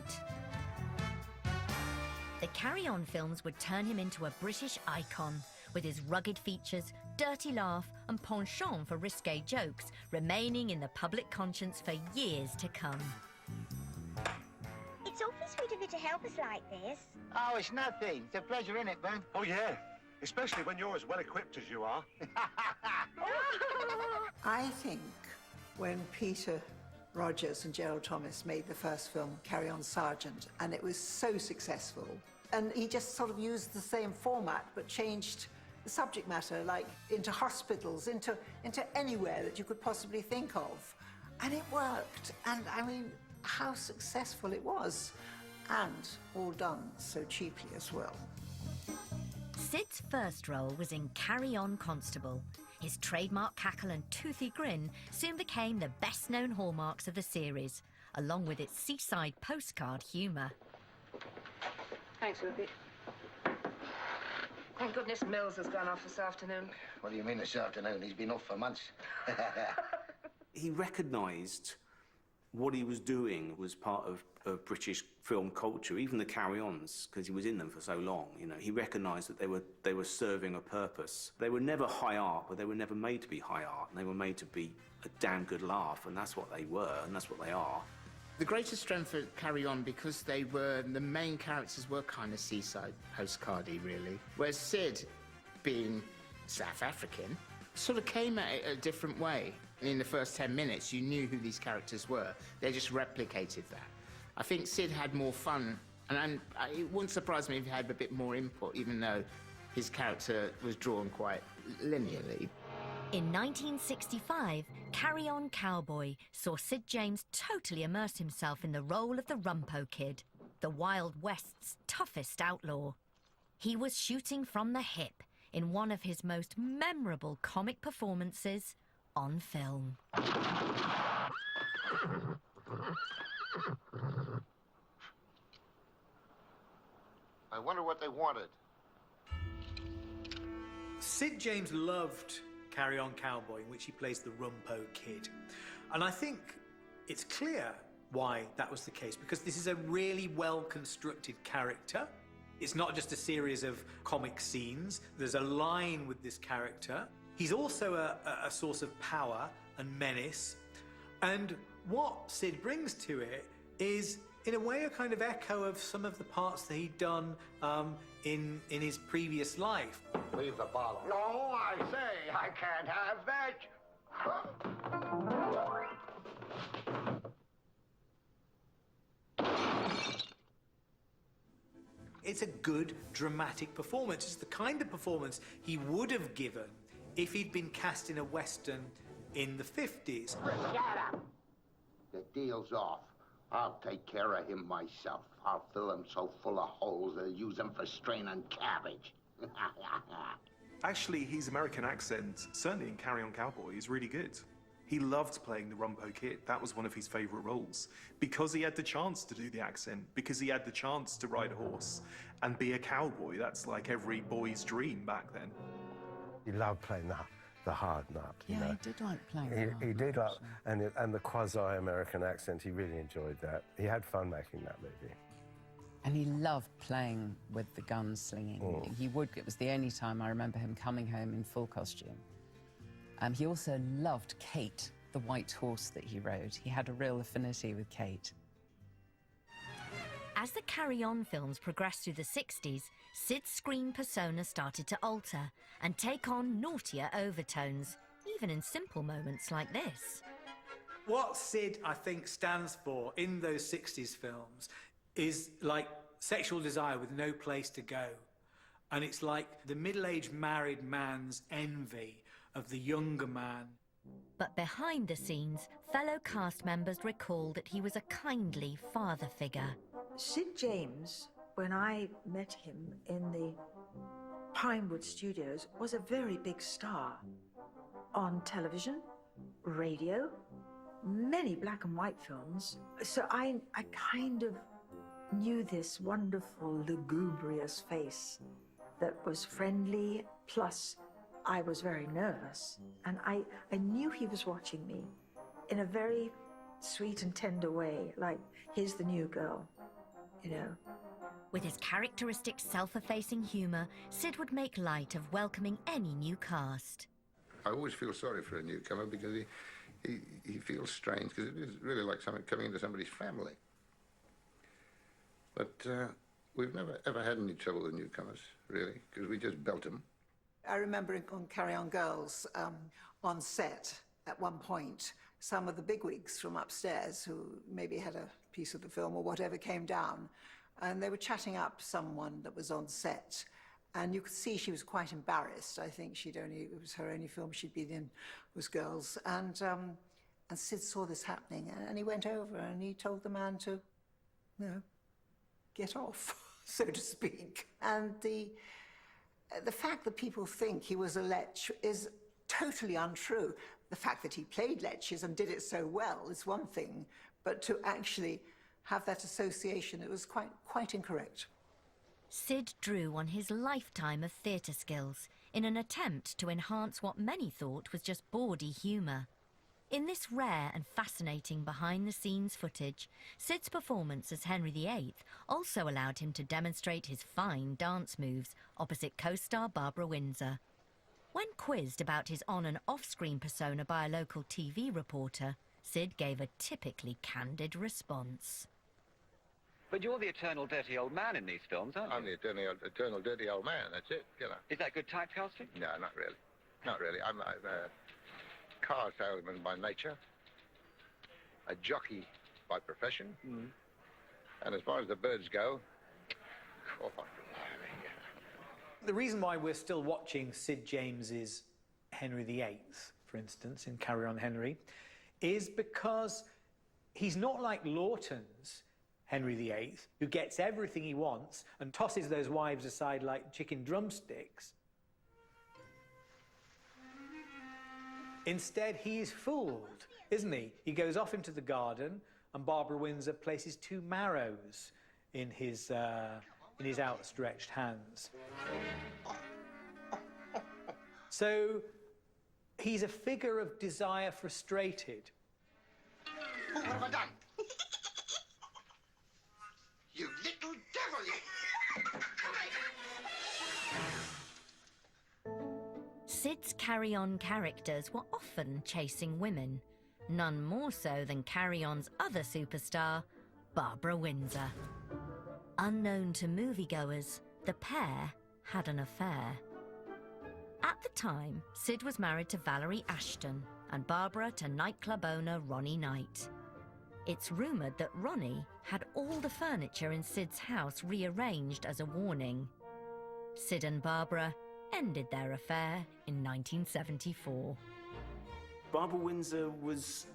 The Carry On films would turn him into a British icon, with his rugged features, dirty laugh, and penchant for risque jokes remaining in the public conscience for years to come. It's awfully sweet of you to help us like this. Oh, it's nothing. It's a pleasure, isn't it, Ben? Oh, yeah. Especially when you're as well equipped as you are. I think when Peter Rogers and Gerald Thomas made the first film, Carry On Sergeant, and it was so successful, and he just sort of used the same format but changed the subject matter, like into hospitals, into anywhere that you could possibly think of. And it worked. And I mean, how successful it was. And all done so cheaply as well. Sid's first role was in Carry On Constable. His trademark cackle and toothy grin soon became the best-known hallmarks of the series, along with its seaside postcard humour. Thanks, Ruby. Thank goodness Mills has gone off this afternoon. What do you mean this afternoon? He's been off for months. He recognised what he was doing was part of British film culture, even the Carry-Ons, because he was in them for so long. You know, he recognised that they were serving a purpose. They were never high art, but they were never made to be high art. And they were made to be a damn good laugh, and that's what they were, and that's what they are. The greatest strength for Carry On, because the main characters were kind of seaside postcardy, really. Whereas Sid, being South African, sort of came at it a different way. In the first 10 minutes, you knew who these characters were. They just replicated that. I think Sid had more fun, and it wouldn't surprise me if he had a bit more input, even though his character was drawn quite linearly. In 1965, Carry On Cowboy saw Sid James totally immerse himself in the role of the Rumpo Kid, the Wild West's toughest outlaw. He was shooting from the hip in one of his most memorable comic performances on film. I wonder what they wanted. Sid James loved Carry On Cowboy, in which he plays the Rumpo Kid. And I think it's clear why that was the case, because this is a really well-constructed character. It's not just a series of comic scenes. There's a line with this character. He's also a source of power and menace. And what Sid brings to it is, in a way, a kind of echo of some of the parts that he'd done in his previous life. Leave the bottle. No, I say, I can't have that. It's a good, dramatic performance. It's the kind of performance he would have given if he'd been cast in a Western in the 50s. The deal's off. I'll take care of him myself. I'll fill him so full of holes they'll use him for straining cabbage. Actually, his American accent, certainly in Carry On Cowboy, is really good. He loved playing the Rumpo Kid. That was one of his favourite roles. Because he had the chance to do the accent, because he had the chance to ride a horse and be a cowboy. That's like every boy's dream back then. He loved playing the hard nut. You know? he did like playing He the did hard like, nut, and the quasi-American accent, he really enjoyed that. He had fun making that movie. And he loved playing with the gunslinging. It was the only time I remember him coming home in full costume. He also loved Kate, the white horse that he rode. He had a real affinity with Kate. As the Carry On films progressed through the 60s, Sid's screen persona started to alter and take on naughtier overtones, even in simple moments like this. What Sid, I think, stands for in those 60s films is like sexual desire with no place to go. And it's like the middle-aged married man's envy of the younger man. But behind the scenes, fellow cast members recalled that he was a kindly father figure. Sid James, when I met him in the Pinewood Studios, was a very big star on television, radio, many black and white films. So I kind of knew this wonderful, lugubrious face that was friendly, plus I was very nervous. And I knew he was watching me in a very sweet and tender way, like, here's the new girl, you know. With his characteristic self-effacing humour, Sid would make light of welcoming any new cast. I always feel sorry for a newcomer because he feels strange, because it is really like coming into somebody's family. But we've never, ever had any trouble with newcomers, really, because we just belt them. I remember on Carry On Girls, on set, at one point, some of the bigwigs from upstairs who maybe had a piece of the film or whatever came down, and they were chatting up someone that was on set, and you could see she was quite embarrassed. I think it was her only film she'd been in, was Girls, and Sid saw this happening, and he went over and he told the man to, you know, get off, so to speak. And the fact that people think he was a lech is totally untrue. The fact that he played leches and did it so well is one thing, but to actually have that association, it was quite incorrect. Sid drew on his lifetime of theatre skills in an attempt to enhance what many thought was just bawdy humour. In this rare and fascinating behind-the-scenes footage, Sid's performance as Henry VIII also allowed him to demonstrate his fine dance moves opposite co-star Barbara Windsor. When quizzed about his on- and off-screen persona by a local TV reporter, Sid gave a typically candid response. But you're the eternal dirty old man in these films, aren't you? I'm the eternal dirty old man, that's it, you know. Is that good typecasting? No, not really. Not really. I'm a car salesman by nature, a jockey by profession, and as far as the birds go, oh, blimey. The reason why we're still watching Sid James's Henry VIII, for instance, in Carry On Henry, is because he's not like Lawton's Henry VIII, who gets everything he wants and tosses those wives aside like chicken drumsticks. Instead, he's fooled, isn't he? He goes off into the garden, and Barbara Windsor places two marrows in his outstretched hands. So he's a figure of desire frustrated. What have I done? You little devil, you! Sid's Carry On characters were often chasing women, none more so than Carry On's other superstar, Barbara Windsor. Unknown to moviegoers, the pair had an affair. At the time, Sid was married to Valerie Ashton and Barbara to nightclub owner Ronnie Knight. It's rumoured that Ronnie had all the furniture in Sid's house rearranged as a warning. Sid and Barbara ended their affair in 1974. Barbara Windsor was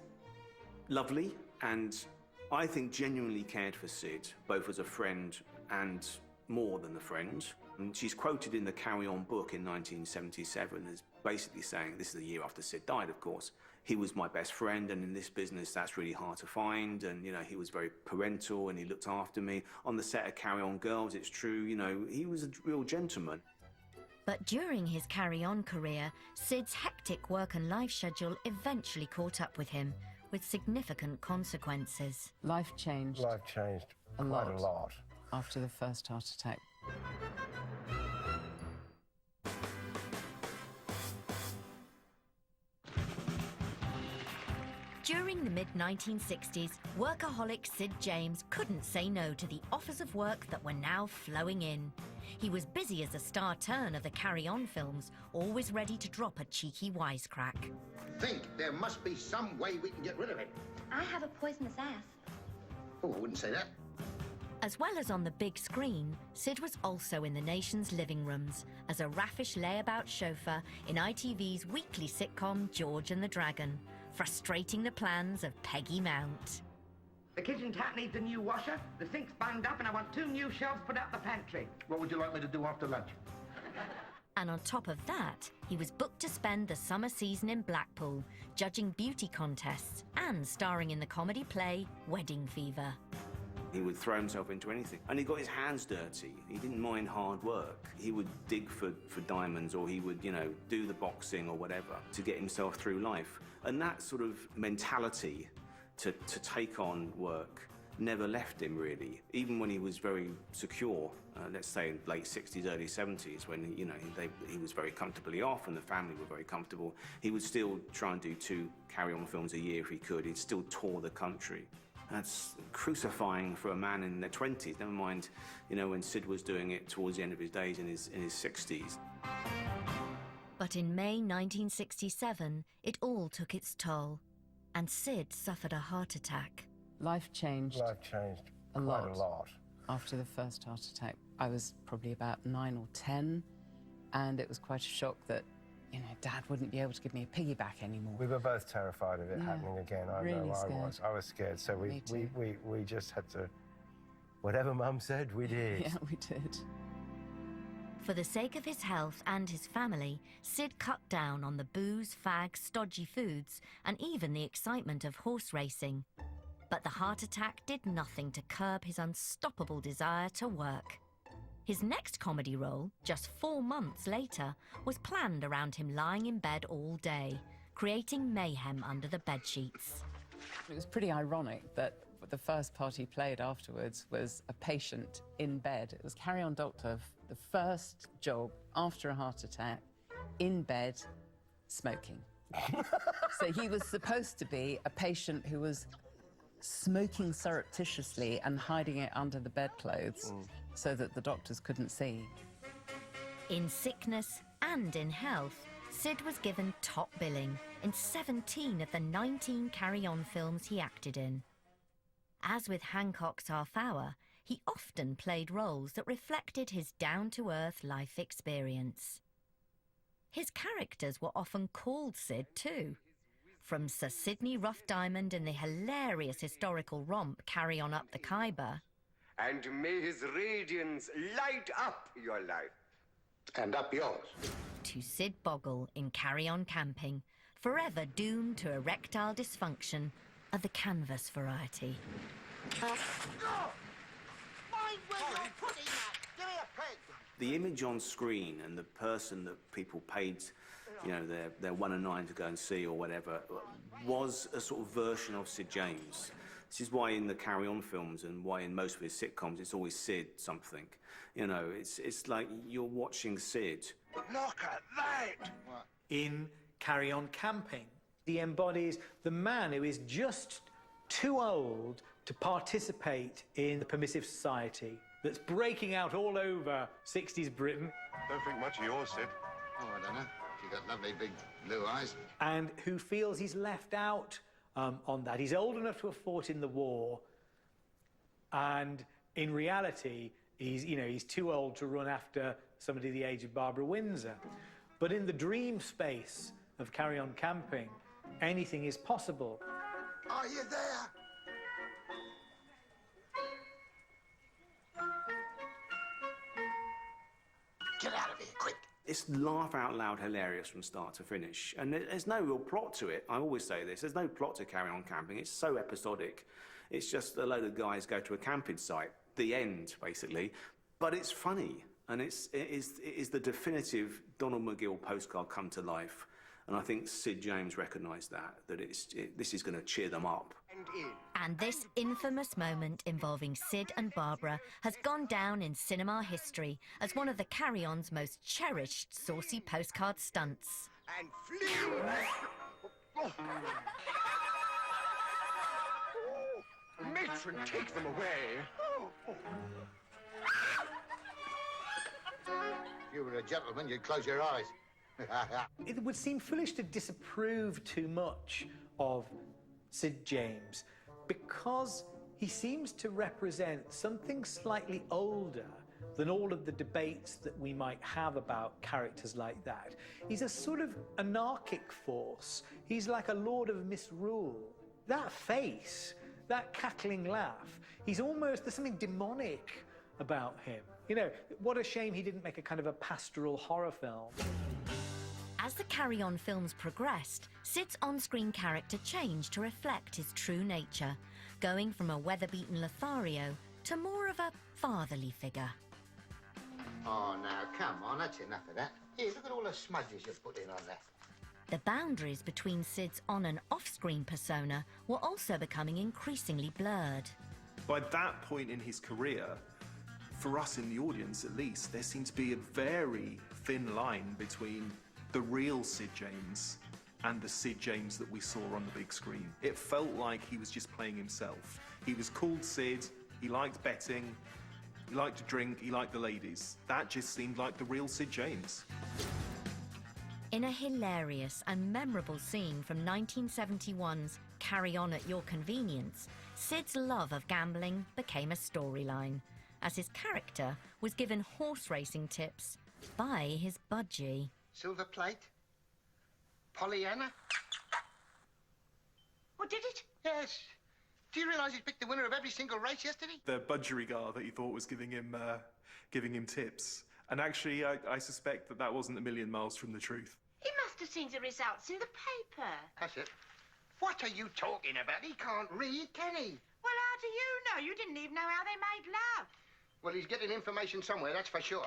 lovely and I think genuinely cared for Sid, both as a friend and more than a friend. And she's quoted in the Carry On book in 1977 as basically saying, this is the year after Sid died, of course, he was my best friend, and in this business that's really hard to find, and you know, he was very parental and he looked after me. On the set of Carry On Girls, it's true, you know, he was a real gentleman. But during his carry-on career, Sid's hectic work and life schedule eventually caught up with him, with significant consequences. Life changed. Life changed quite a lot. After the first heart attack. During the mid-1960s, workaholic Sid James couldn't say no to the offers of work that were now flowing in. He was busy as a star turn of the carry-on films, always ready to drop a cheeky wisecrack. Think there must be some way we can get rid of it. I have a poisonous ass. Oh, I wouldn't say that. As well as on the big screen, Sid was also in the nation's living rooms as a raffish layabout chauffeur in ITV's weekly sitcom George and the Dragon, frustrating the plans of Peggy Mount. The kitchen tap needs a new washer, the sink's banged up, and I want 2 new shelves put up the pantry. What would you like me to do after lunch? And on top of that, he was booked to spend the summer season in Blackpool, judging beauty contests and starring in the comedy play Wedding Fever. He would throw himself into anything. And he got his hands dirty. He didn't mind hard work. He would dig for diamonds, or he would, you know, do the boxing or whatever to get himself through life. And that sort of mentality to take on work never left him, really. Even when he was very secure, let's say late 60s, early 70s, when, you know, he was very comfortably off and the family were very comfortable, he would still try and do 2 carry-on films a year if he could. He'd still tour the country. That's crucifying for a man in their 20s, never mind, you know, when Sid was doing it towards the end of his days in his 60s. But in May 1967, it all took its toll, and Sid suffered a heart attack. Life changed. Life changed a quite a lot. After the first heart attack. I was probably about 9 or 10, and it was quite a shock that, you know, Dad wouldn't be able to give me a piggyback anymore. We were both terrified of it happening again. I really know scared. I was scared. So we just had to, whatever Mum said, we did. Yeah, we did. For the sake of his health and his family, Sid cut down on the booze, fags, stodgy foods, and even the excitement of horse racing. But the heart attack did nothing to curb his unstoppable desire to work. His next comedy role, just 4 months later, was planned around him lying in bed all day, creating mayhem under the bedsheets. It was pretty ironic that the first part he played afterwards was a patient in bed. It was Carry On Doctor, the first job after a heart attack, in bed, smoking. So he was supposed to be a patient who was smoking surreptitiously and hiding it under the bedclothes so that the doctors couldn't see. In sickness and in health, Sid was given top billing in 17 of the 19 carry-on films he acted in. As with Hancock's Half Hour, he often played roles that reflected his down-to-earth life experience. His characters were often called Sid too. From Sir Sidney Rough Diamond in the hilarious historical romp Carry On Up the Khyber, and may his radiance light up your life. And up yours. to Sid Boggle in Carry On Camping, forever doomed to erectile dysfunction of the canvas variety. The image on screen and the person that people paid, you know, their 1 and 9 to go and see or whatever, was a sort of version of Sid James. This is why in the Carry On films and why in most of his sitcoms it's always Sid something. You know, it's like you're watching Sid. Look at that! In Carry On Camping, he embodies the man who is just too old to participate in the permissive society that's breaking out all over 60s Britain. Don't think much of yours, Sid. Oh, I don't know. You got lovely big blue eyes. And who feels he's left out on that. He's old enough to have fought in the war, and in reality, he's too old to run after somebody the age of Barbara Windsor. But in the dream space of Carry On Camping, anything is possible. Are you there? Get out of here, quick. It's laugh out loud hilarious from start to finish. And there's no real plot to it. I always say this. There's no plot to Carry On Camping. It's so episodic. It's just a load of guys go to a camping site. The end, basically. But it's funny. And it is the definitive Donald McGill postcard come to life. And I think Sid James recognised that this is going to cheer them up. And this infamous moment involving Sid and Barbara has gone down in cinema history as one of the Carry-On's most cherished saucy postcard stunts. And flee! Matron, take them away. If you were a gentleman, you'd close your eyes. It would seem foolish to disapprove too much of Sid James because he seems to represent something slightly older than all of the debates that we might have about characters like that. He's a sort of anarchic force. He's like a lord of misrule. That face, that cackling laugh, there's something demonic about him. You know, what a shame he didn't make a kind of a pastoral horror film. As the Carry-On films progressed, Sid's on-screen character changed to reflect his true nature, going from a weather-beaten Lothario to more of a fatherly figure. Oh, now, come on, that's enough of that. Here, look at all the smudges you've put in on there. The boundaries between Sid's on- and off-screen persona were also becoming increasingly blurred. By that point in his career, for us in the audience at least, there seemed to be a very thin line between the real Sid James and the Sid James that we saw on the big screen. It felt like he was just playing himself. He was called Sid, he liked betting, he liked to drink, he liked the ladies. That just seemed like the real Sid James. In a hilarious and memorable scene from 1971's Carry On at Your Convenience, Sid's love of gambling became a storyline, as his character was given horse racing tips by his budgie. Silver plate? Pollyanna? What did it? Yes. Do you realise he picked the winner of every single race yesterday? The budgerigar that he thought was giving him tips. And actually, I suspect that wasn't a million miles from the truth. He must have seen the results in the paper. That's it. What are you talking about? He can't read, can he? Well, how do you know? You didn't even know how they made love. Well, he's getting information somewhere, that's for sure.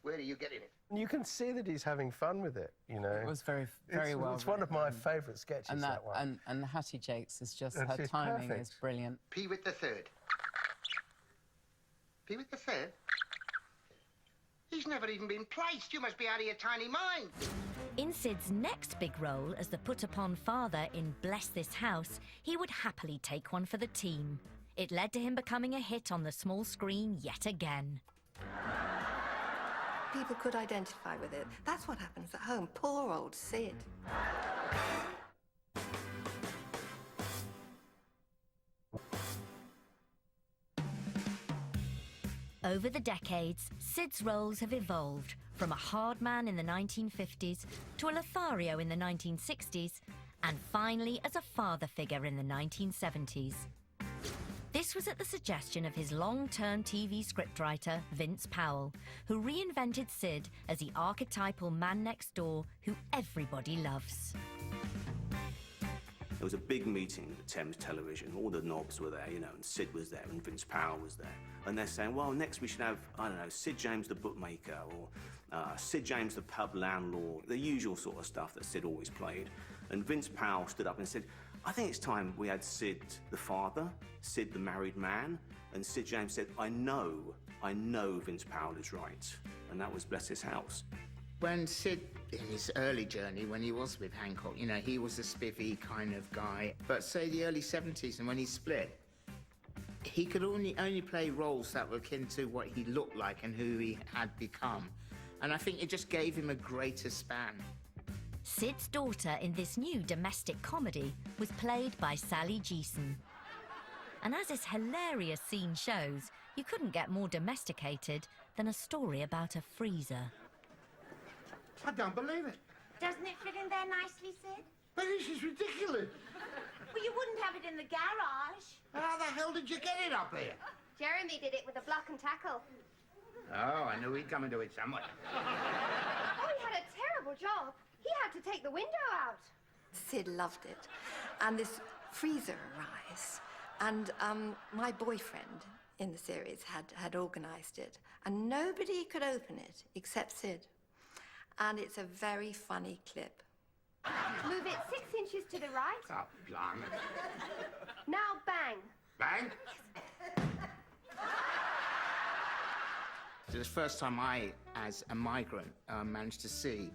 Where are you getting it? You can see that he's having fun with it, you know. It was very well It's one of my favourite sketches, and that one. And the Hattie Jakes is just, It's her just timing perfect. is brilliant. P with the third. P with the third? He's never even been placed. You must be out of your tiny mind. In Sid's next big role as the put-upon father in Bless This House, he would happily take one for the team. It led to him becoming a hit on the small screen yet again. People could identify with it. That's what happens at home. Poor old Sid. Over the decades, Sid's roles have evolved from a hard man in the 1950s to a Lothario in the 1960s, and finally as a father figure in the 1970s. This was at the suggestion of his long-term TV scriptwriter, Vince Powell, who reinvented Sid as the archetypal man next door who everybody loves. There was a big meeting at Thames Television. All the knobs were there, you know, and Sid was there, and Vince Powell was there. And they're saying, well, next we should have, I don't know, Sid James the bookmaker, or Sid James the pub landlord, the usual sort of stuff that Sid always played. And Vince Powell stood up and said, I think it's time we had Sid the father, Sid the married man, and Sid James said, I know Vince Powell is right. And that was Bless His House. When Sid, in his early journey, when he was with Hancock, you know, he was a spiffy kind of guy. But say the early 70s, and when he split, he could only play roles that were akin to what he looked like and who he had become. And I think it just gave him a greater span. Sid's daughter in this new domestic comedy was played by Sally Geeson. And as this hilarious scene shows, you couldn't get more domesticated than a story about a freezer. I don't believe it. Doesn't it fit in there nicely, Sid? But this is ridiculous. Well, you wouldn't have it in the garage. How the hell did you get it up here? Jeremy did it with a block and tackle. Oh, I knew he'd come into it somewhere. Oh, he had a terrible job. He had to take the window out. Sid loved it. And this freezer arrives. And my boyfriend, in the series had organised it, and nobody could open it except Sid. And it's a very funny clip. Move it 6 inches to the right. Oh, blimey. Now bang. Bang? So the first time I, as a migrant, managed to see,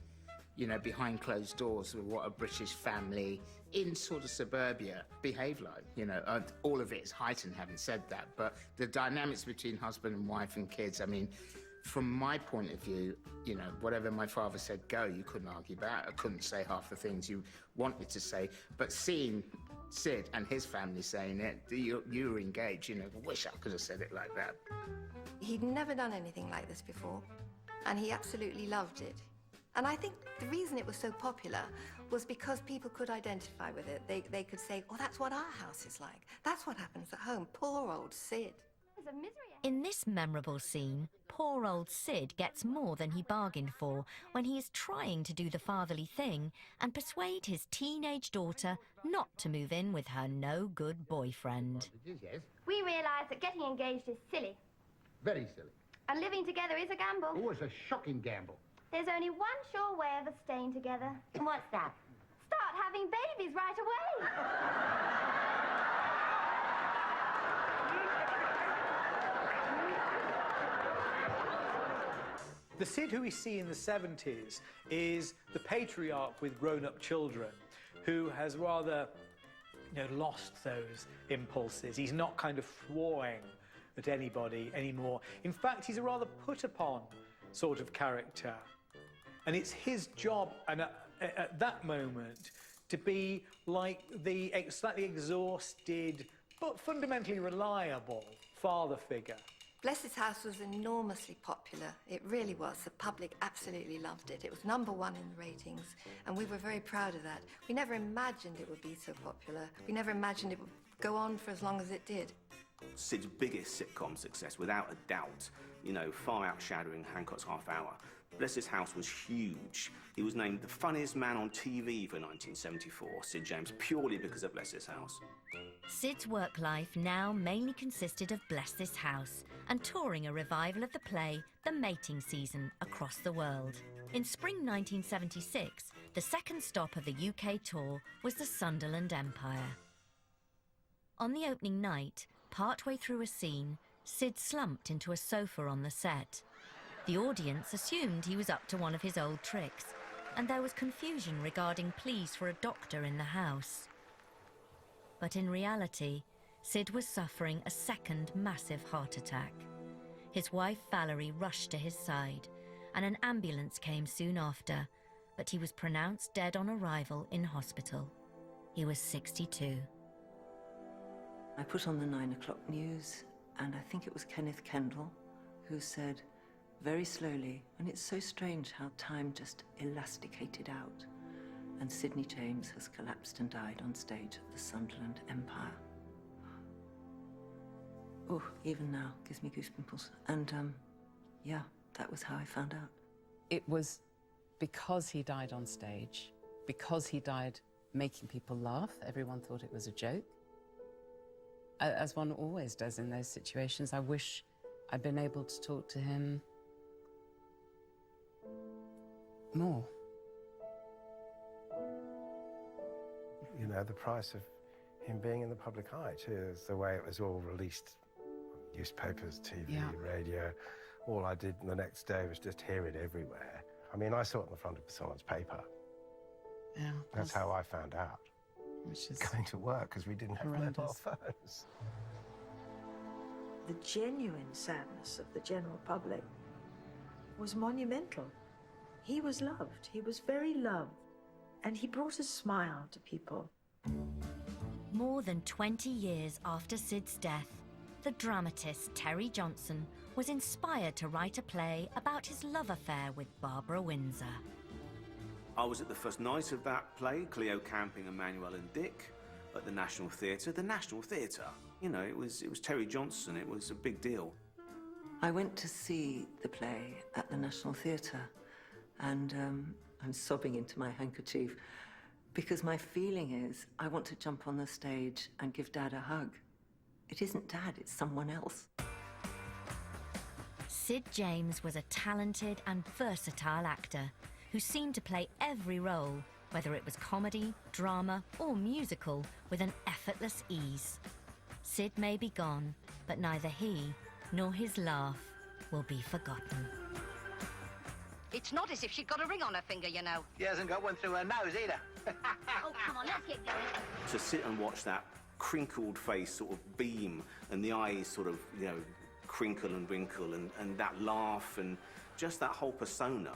you know, behind closed doors what a British family in sort of suburbia behave like. You know, all of it is heightened, having said that, but the dynamics between husband and wife and kids, I mean, from my point of view, you know, whatever my father said go, you couldn't argue back. I couldn't say half the things you wanted to say, but seeing Sid and his family saying it, you were engaged, you know, I wish I could have said it like that. He'd never done anything like this before, and he absolutely loved it. And I think the reason it was so popular was because people could identify with it. They could say, oh, that's what our house is like. That's what happens at home. Poor old Sid. In this memorable scene, poor old Sid gets more than he bargained for when he is trying to do the fatherly thing and persuade his teenage daughter not to move in with her no-good boyfriend. Yes. We realise that getting engaged is silly, Very silly. and living together is a gamble. Oh, it's a shocking gamble. There's only one sure way of us staying together. And what's that? Start having babies right away. The Sid who we see in the 70s is the patriarch with grown-up children who has rather, you know, lost those impulses. He's not kind of thwawing at anybody anymore. In fact, he's a rather put-upon sort of character. And it's his job, and at that moment, to be like the slightly exhausted but fundamentally reliable father figure. Bless His House was enormously popular. It really was. The public absolutely loved it. It was #1 in the ratings, and we were very proud of that. We never imagined it would be so popular. We never imagined it would go on for as long as it did. Sid's biggest sitcom success, without a doubt, you know, far outshadowing Hancock's Half Hour. Bless His House was huge. He was named the funniest man on TV for 1974, Sid James, purely because of Bless His House. Sid's work life now mainly consisted of Bless This House and touring a revival of the play The Mating Season across the world. In spring 1976, the second stop of the UK tour was the Sunderland Empire. On the opening night, partway through a scene, Sid slumped into a sofa on the set. The audience assumed he was up to one of his old tricks, and there was confusion regarding pleas for a doctor in the house. But in reality, Sid was suffering a second massive heart attack. His wife Valerie rushed to his side, and an ambulance came soon after, but he was pronounced dead on arrival in hospital. He was 62. I put on the 9 o'clock news, and I think it was Kenneth Kendall who said, very slowly, and it's so strange how time just elasticated out, and Sidney James has collapsed and died on stage at the Sunderland Empire. Oh, even now, gives me goosepimples. And, yeah, that was how I found out. It was because he died on stage, because he died making people laugh. Everyone thought it was a joke. As one always does in those situations, I wish I'd been able to talk to him more. You know, the price of him being in the public eye, too, is the way it was all released. Newspapers, TV, radio. All I did the next day was just hear it everywhere. I mean, I saw it on the front of someone's paper. Yeah. That's how I found out. Which is going to work, because we didn't have mobile phones. The genuine sadness of the general public was monumental. He was loved. He was very loved. And he brought a smile to people. More than 20 years after Sid's death, the dramatist Terry Johnson was inspired to write a play about his love affair with Barbara Windsor. I was at the first night of that play, Cleo Camping, Emmanuel and Dick, at the National Theatre. The National Theatre, you know, it was Terry Johnson. It was a big deal. I went to see the play at the National Theatre, and I'm sobbing into my handkerchief because my feeling is I want to jump on the stage and give Dad a hug. It isn't Dad, it's someone else. Sid James was a talented and versatile actor who seemed to play every role, whether it was comedy, drama, or musical, with an effortless ease. Sid may be gone, but neither he nor his laugh will be forgotten. It's not as if she'd got a ring on her finger, you know. She hasn't got one through her nose either. Oh, come on, let's get going. To sit and watch that crinkled face sort of beam and the eyes sort of, you know, crinkle and wrinkle and that laugh and just that whole persona.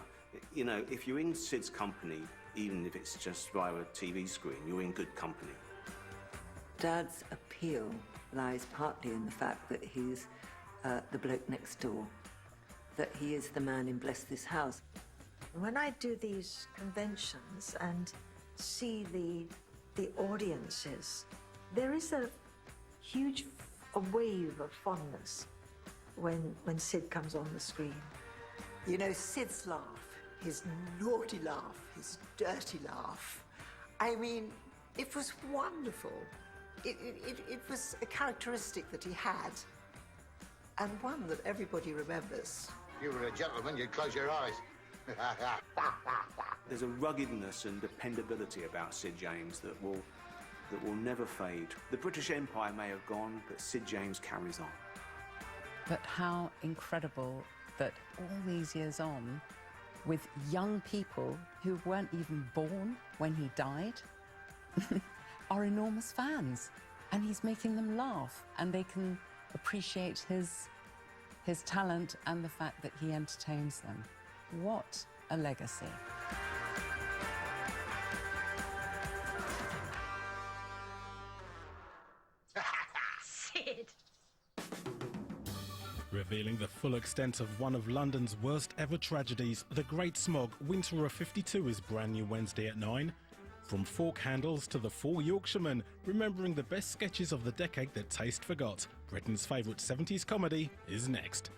You know, if you're in Sid's company, even if it's just via a TV screen, you're in good company. Dad's appeal lies partly in the fact that he's the bloke next door, that he is the man in Bless This House. When I do these conventions and see the audiences, there is a huge wave of fondness when Sid comes on the screen. You know, Sid's laugh, his naughty laugh, his dirty laugh, I mean, it was wonderful. It was a characteristic that he had, and one that everybody remembers. If you were a gentleman, you'd close your eyes. There's a ruggedness and dependability about Sid James that will never fade. The British Empire may have gone, but Sid James carries on. But how incredible that all these years on, with young people who weren't even born when he died, are enormous fans. And he's making them laugh, and they can appreciate his talent and the fact that he entertains them. What a legacy. Sid. Revealing the full extent of one of London's worst ever tragedies, the Great Smog, Winter of '52 is brand new Wednesday at 9. From Fork Handles to the Four Yorkshiremen, remembering the best sketches of the decade that taste forgot. Britain's favourite 70s comedy is next.